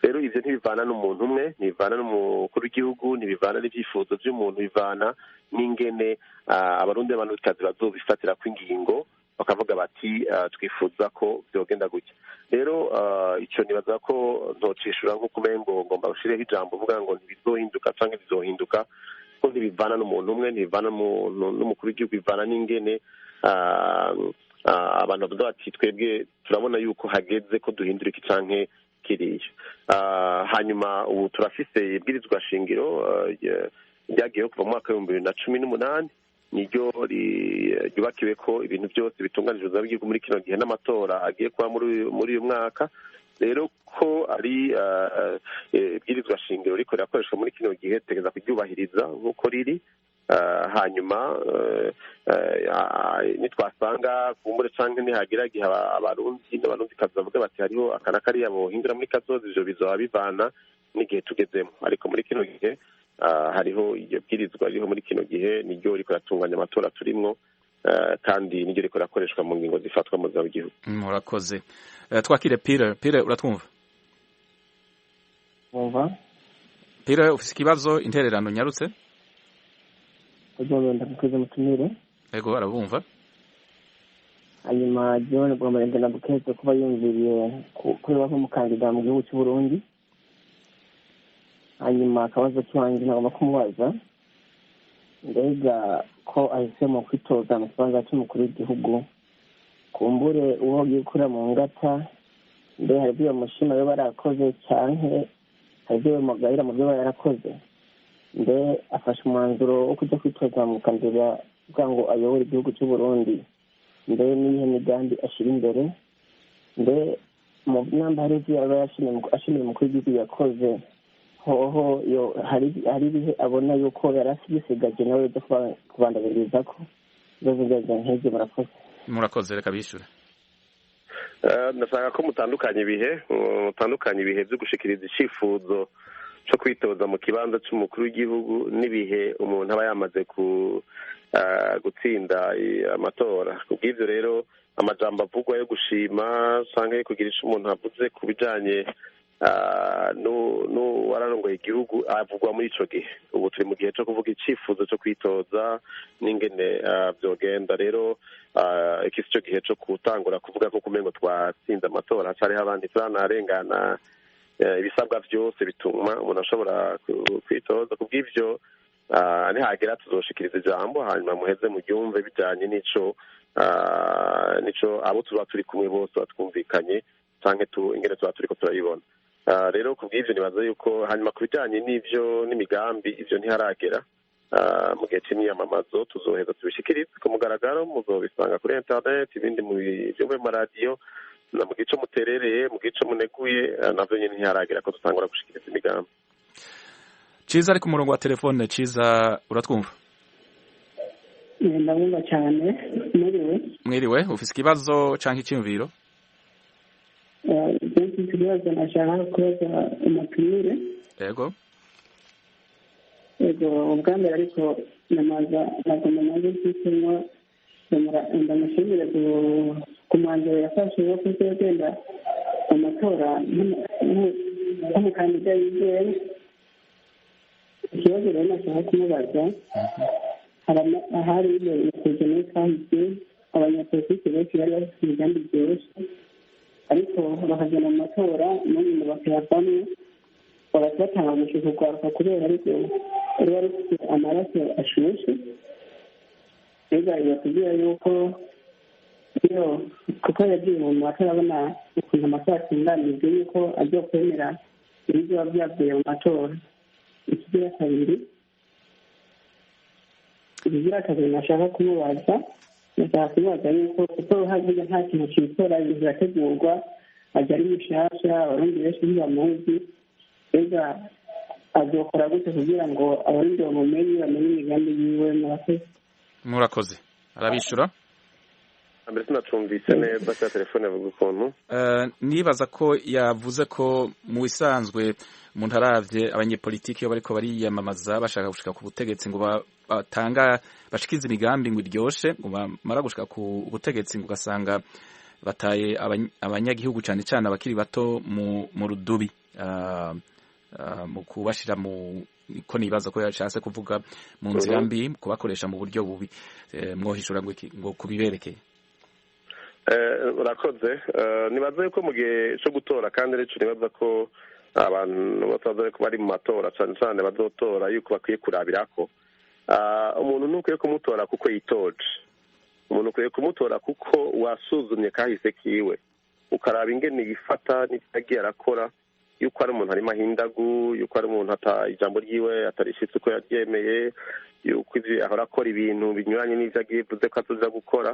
Rero ivyo ntibivana n'umuntu umwe, ntibivana n'umukuru w'igihugu, ntibivana n'ivyifuzo vy'umuntu, bivana n'ingene abarundi n'abantukazi bazobifatira kw'ingingo bakavuga bati twifuza ko vyogenda gutya. Rero ico nibaza ko ntocishura nk'uko umengo ngomba gushireho ijambo uvuga ngo ntibizohinduka canke bizohinduka, ko ntibivana n'umuntu umwe, ntibivana n'umukuru w'igihugu, bivana n'ingene abantu bavuga bati twebwe turabona yuko hageze ko duhindura iki canke kiriya. Hanyuma ubu turafise ibwirizwa shingiro ryagiyeho kuva mu mwaka w'2018, niryo ryubakiwe ko ibintu byose bitunganirizwa by'igihugu muri kino gihe n'amatora agiye kuba muri uyu mwaka. Rero ko ari ibwirizwa shingiro riko rirakoreshwa muri kino gihe, tegeza kuryubahiriza nk'uko riri. Hanyuma nitwasanga kumbure canke nihagira gihe abarundikazi bavuga bati hariho akana kariya bohindura muri kazoza, ivyo bizoba bivana n'igihe tugezemo. Ariko muri kino gihe hariho iryo bwirizwa ririho muri kino gihe, niryo riko ratunganya amatora turimwo, kandi niryo riko rakoreshwa mu ngingo zifatwa mu z'igihugu. Murakoze. Twakire Pire, uratwumva? Umva Pire, ufise ikibazo, intererano nyarutse? ndakuze mutumire. Ego arabumva. Hanyuma John Bwamurenge ndabukeze kuba yumviriye kuri bamwe mukandida mu gihugu cy'u Burundi. Hanyuma akabazo kiwanjye nagomba kumubaza, mbega ko ahisemo kwitoza mu kibanza cy'umukuru w'igihugu, kumbure uwo gikura mu ngata, mbe hari ibyo mushima yo barakoze canke hari ibyo mugayira mu byo yarakoze, mbe afashe umwanzuro wo kujya kwitoza mu kandida kugira ngo ayobore igihugu cy'u Burundi, mbe niyihe migambi ashira imbere, mbe mu namba hari ibyo yaba yashimiye umukuru w'igihugu yakoze, hoho hari ibihe abona yuko yari asigaje nawe byo kubandabiriza ko ibibazo byaje nk'ibyo. Murakoze, reka bishyure. Ndasanga ko mutandukanye ibihe byo gushikiriza icyifuzo cyo kwitoza mu kibanza cy'umukuru w'igihugu n'ibihe umuntu aba yamaze gutsinda amatora. Kubw'ibyo rero amajambo avugwa yo gushima cyangwa yo kugira icyo umuntu avuze ku bijyanye n'uwararongoye igihugu avugwa muri ico gihe. Ubu turi mu gihe cyo kuvuga icyifuzo cyo kwitoza n'ingene vyogenda. Rero iki si cyo gihe cyo gutangura kuvuga ko kumengo twatsinze amatora, hacariho abandi turanarengana ibisabwa byose bituma umuntu ashobora kwitoza. Kubw'ivyo nihagera tuzoshikiriza ijambo, hanyuma muheze muryumve bijanye nico abo tuba turi kumwe bose batwumvikanye canke ingene tuba turiko turayibona. Rero kubw'ivyo nibaza yuko hanyuma ku bijanye n'ivyo n'imigambi, ivyo ntiharagera. Mu gihe c'imyamamazo tuzoheza tubishikirize ku mugaragaro, muzobisanga kuri internet, ibindi mu maradiyo, na mu gice muterereye, mu gice muneguye, navyo nyene ntiharagera ko dutangura gushikiriza imigambi. Ciza ari ku murongo wa telefone. Ciza, uratwumva? Ndabumva cyane. Mwiriwe, ufise ikibazo canke icyumviro? Ikibazo nashaka kubaza umutumire. Yego. ubwa mbere ariko nagomba nazo mfitemo ndamushimire ku mwanzuro yafashe wo kuzogenda mu matora nk'umukandida yigenga. Ikibazo rero nashaka kumubaza, ahari yakoze muri kahise abanyapolitiki benshi bari bafite imigambi byoroshye, ariko bakagenda mu matora n'umuntu bakayavamo bagahita batanga gushika urwaruka kubera ariko ruba rufite amaraso ashushe. Mbega yatubwira yuko iyo kuko yagiye mu matora abona ukuntu amatora atunganijwe yuko agiye kwemera ibyo byavuye mu matora. Ikigira kabiri nashaka kumubaza yuko kuko hagiye nta kintu cy'itora birategurwa ajya ari mushasha abarundi benshi ntibamuzi. Mbega azokora gute kugira ngo abarundi bamumenye bamenye imigambi yiwe? Murakoze. Arabishura? mbere sinacumvise neza cya telefone avuga ukuntu nibaza ko yavuze ko mu bisanzwe umuntu aravye abanyepolitiki iyo bariko bariyamamaza bashaka gushika ku butegetsi ngo bashikize imigambi ngo iryoshe ngo bamara gushika ku butegetsi ngo ugasanga bataye abanyagihugu cyane cyane abakiri bato mu rudubi mu kubashira ko nibaza ko yashatse kuvuga mu nzira mbi kubakoresha mu buryo bubi mwohishura ngo kubiberekeye. Urakoze. Nibaza yuko mu gihe cyo gutora kandi rero nibaza ko abantu bataza ko bari mu matora cyane cyane bazotora yuko bakwiye kurabirako umuntu ntukwiye kumutora kuko yitoje, umuntu ukwiye kumutora kuko wasuzumye kahise kiwe ukaraba ingene yifata n'ibyagiye arakora, yuko ari umuntu harimo ahindagu, yuko ari umuntu ijambo ryiwe atarishitse uko yaryemeye, yuko ahora akora ibintu binyuranye n'ivyo agiye vuze ko azoza gukora.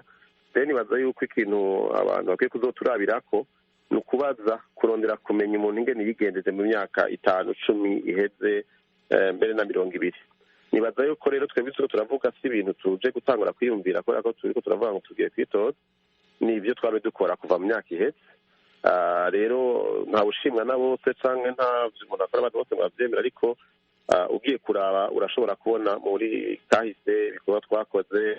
Rero nibaza yuko ikintu abantu bakwiye kuzoturabirako ni ukubaza kurondera kumenya umuntu ingene yigendeje mu myaka 5, 10 iheze mbere na 20. Nibaza yuko rero twebwe turavuga si ibintu tuje gutangura kwiyumvira kubera ko turiko turavuga ngo tugiye kwitoza, ni ibyo twari dukora kuva mu myaka iheze. Rero nta bushimwa na bose canke nta umuntu akora abantu bose bavyemera, ariko ugiye kuraba urashobora kubona muri kahise ibikorwa twakoze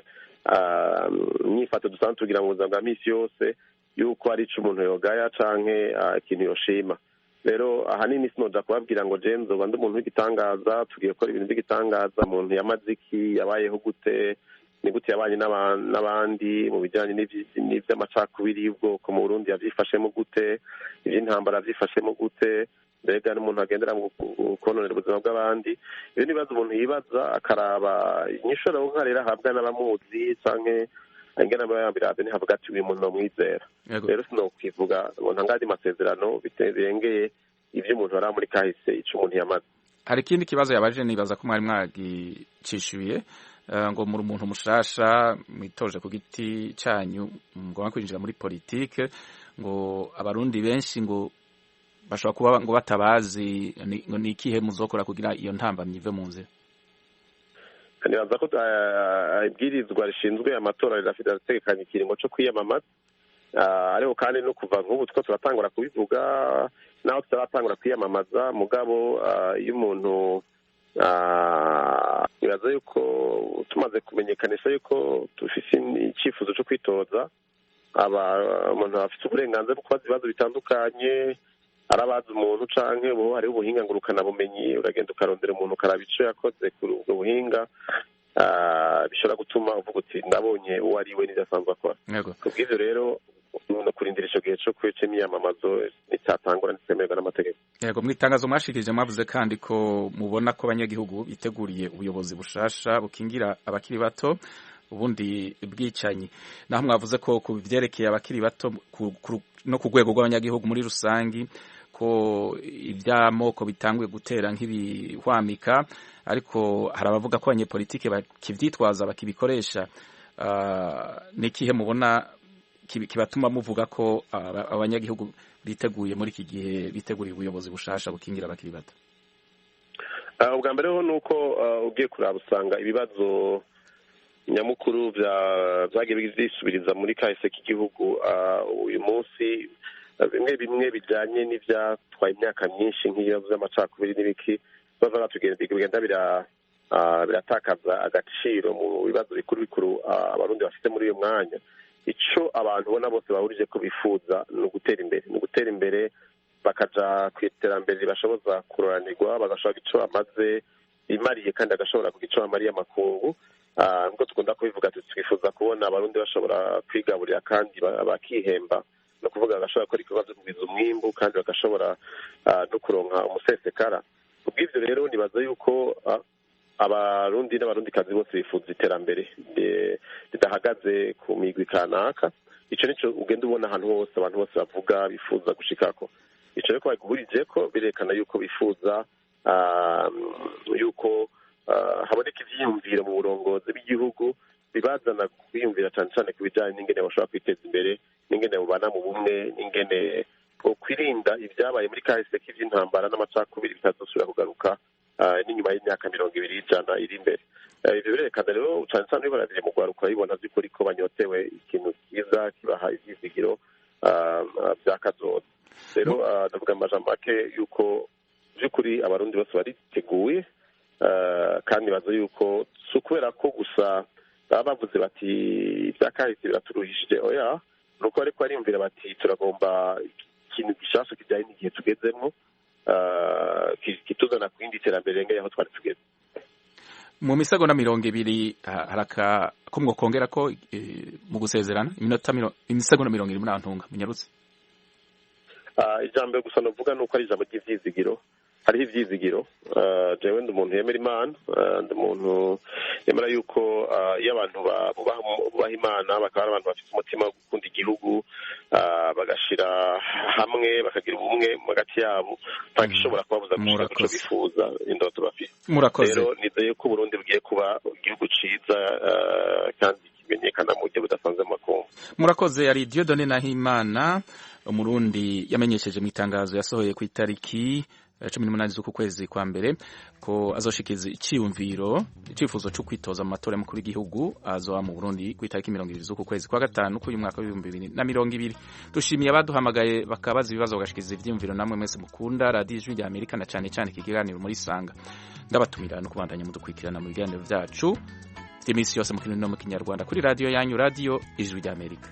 nyifato dusanzwe tugira mu buzima bwa misi yose yuko ari ico umuntu yogaya canke ikintu yoshima. Rero ahanini sinoja kubabwira ngo je nzoba ndi umuntu w'igitangaza tugiye gukora ibintu by'igitangaza, umuntu yamaze iki, yabayeho gute, ni gute yabanye n'abandi mu bijyanye n'ivy'amacakubiri y'ubwoko mu Burundi yavyifashemo gute, ivy'intambara yavyifashemo gute, mbega n'umuntu agendera mu kononera ubuzima bw'abandi. Ibyo nibaza umuntu yibaza akaraba inyishuro nkarera ahabwa n'abamuzi canke ingene abayambirabe ntihavuga ati uyu muntu nomwizera. Rero sinokwivuga ngo ntangadi masezerano birengeye ivyo umuntu ari muri kahise ico umuntu yamaze. Hari ikindi kibazo yabaje nibaza ko mwari mwagicishuye ngo muri umuntu mushasha mwitoje ku giti cyanyu ngo kwinjira muri politike, ngo abarundi benshi ngo bashobora kuba ngo batabazi, ngo ni ikihe muzokora kugira iyo ntambamye ive mu nzira? Nibaza ko ibwirizwa rishinzwe amatora rirategekanya ikiringo cyo kwiyamamaza, ariko kandi no kuva nk'ubu two turatangura kubivuga naho tutaratangura kwiyamamaza, mugabo iyo umuntu nibaza yuko tumaze kumenyekanisha yuko dufise icyifuzo cyo kwitoza, umuntu afite uburenganzira bwo kubaza ibibazo bitandukanye, arabaza umuntu canke ubu hariho ubuhinga ngurukana bumenyi, uragenda ukarondera umuntu ukaraba ico yakoze kuri ubwo buhinga, bishobora gutuma uvuga uti ndabonye uwo ari we n'idasanzwe akora. Kubw'ivyo rero no kurindira ico gihe co kwica imyamamazo n'icyatangura n'itemerwa n'amategeko. Yego, mwitangazo mwashikirije mwavuze kandi ko mubona ko abanyagihugu biteguriye ubuyobozi bushasha bukingira abakiri bato ubundi bwicanyi, naho mwavuze ko ku vyerekeye abakiri bato no ku rwego rw'abanyagihugu muri rusangi ko iby'amoko bitanguye gutera nk'ibihwamika, ariko hari abavuga ko abanyepolitike bakivyitwaza bakibikoresha. Nikihe mubona kibatuma muvuga ko abanyagihugu biteguye muri iki gihe biteguriye ubuyobozi bushasha bukingira abakiri bato? Ubwa mbere ho nuko ugiye kuraba usanga ibibazo nyamukuru vyagiye bisubiriza muri kahise k'igihugu uyu munsi, bimwe bijanye n'ivyatwaye imyaka myinshi nk'iyo vy'amacakubiri n'ibiki bigenda biratakaza agaciro mu bibazo bikuru bikuru abarundi bafite muri uyu mwanya. Icyo abantu ubona bose bahurije ko bifuza ni ugutera imbere bakaja ku iterambere ribashoboza kuroranirwa, bagashobora icyo bamaze bimariye kandi agashobora kugira icyo bamariye amakungu. Nkuko dukunda kubivuga twifuza kubona abarundi bashobora kwigaburira kandi bakihemba, no kuvuga bagashobora gukora ibikorwa byo kugwiza umwimbu kandi bagashobora no kuronka umusesekara. Ubw'ivyo rero nibaza yuko abarundi n'abarundikazi bose bifuza iterambere ridahagaze ku migwi kanaka. Ico nico ugenda ubona ahantu hose abantu bose bavuga bifuza gushikako. Ico rero ko bagihurije ko birekana yuko bifuza yuko haboneka ivyiyumviro mu burongozi bw'igihugu bibazana kwiyumvira cyane cyane ku bijyanye n'ingene bashobora kwiteza imbere, n'ingene bubana mu bumwe, n'ingene kwirinda ibyabaye muri kahise k'ivy'intambara n'amacakubiri bitazosubira kugaruka n'inyuma y'imyaka 200 ijana iri imbere. Ibyo birerekana rero cyane cyane bibarabire mu rwaruka bibona by'ukuri ko banyotewe ikintu cyiza kibaha ivyizigiro vy'akazoza. Rero ndavuga amajambo make yuko by'ukuri abarundi bose bariteguye kandi bazo yuko si ukubera ko gusa baba bavuze bati ibyakahise biraturuhishije, oya nuko ariko bariyumvira bati turagomba ikintu gishasha kijyanye n'igihe tugezemo kituzana ku yindi terambere rengeye aho twari tugeze. Mu misago na 20 haraka ko mwokongera ko mu gusezerana imisago na 20 muri antunga munyarutse. Ijambo gusa novuga nuko ari ijambo ry'ivyizigiro. Hariho ivyizigiro, jewe ndi umuntu yemera Imana, ndi umuntu yemera yuko iyo abantu bubaha Imana bakaba ari abantu bafite umutima wo gukunda igihugu, bagashira hamwe bakagira ubumwe hagati yabo, nta gishobora kubabuza gushika kuco bifuza indoto bafite. Rero nizeye ko Burundi bugiye kuba igihugu ciza kandi kimenyekana mu buryo budasanzwe mu makungu. Murakoze. Ari Dieudonné Nahimana, Umurundi yamenyesheje mu itangazo yasohoye ku itariki 18 z'uku kwezi kwa mbere ko azoshikiza icifuzo cyo kwitoza mu matora y'umukuru w'igihugu azoba mu Burundi ku itariki 20 z'uku kwezi kwa gatanu k'uyu mwaka wa 2020. Dushimiye abaduhamagaye bakabaza ibibazo bagashikiza ivyumviro, namwe mwese mukunda Radio Ijwi rya Amerika na cyane cyane ikiganiro muri Sanga. Ndabatumira no kubandanya mudukurikirana mu biganiro byacu by'imisi yose mu Kirundi no mu Kinyarwanda kuri radio yanyu Radio Ijwi rya Amerika.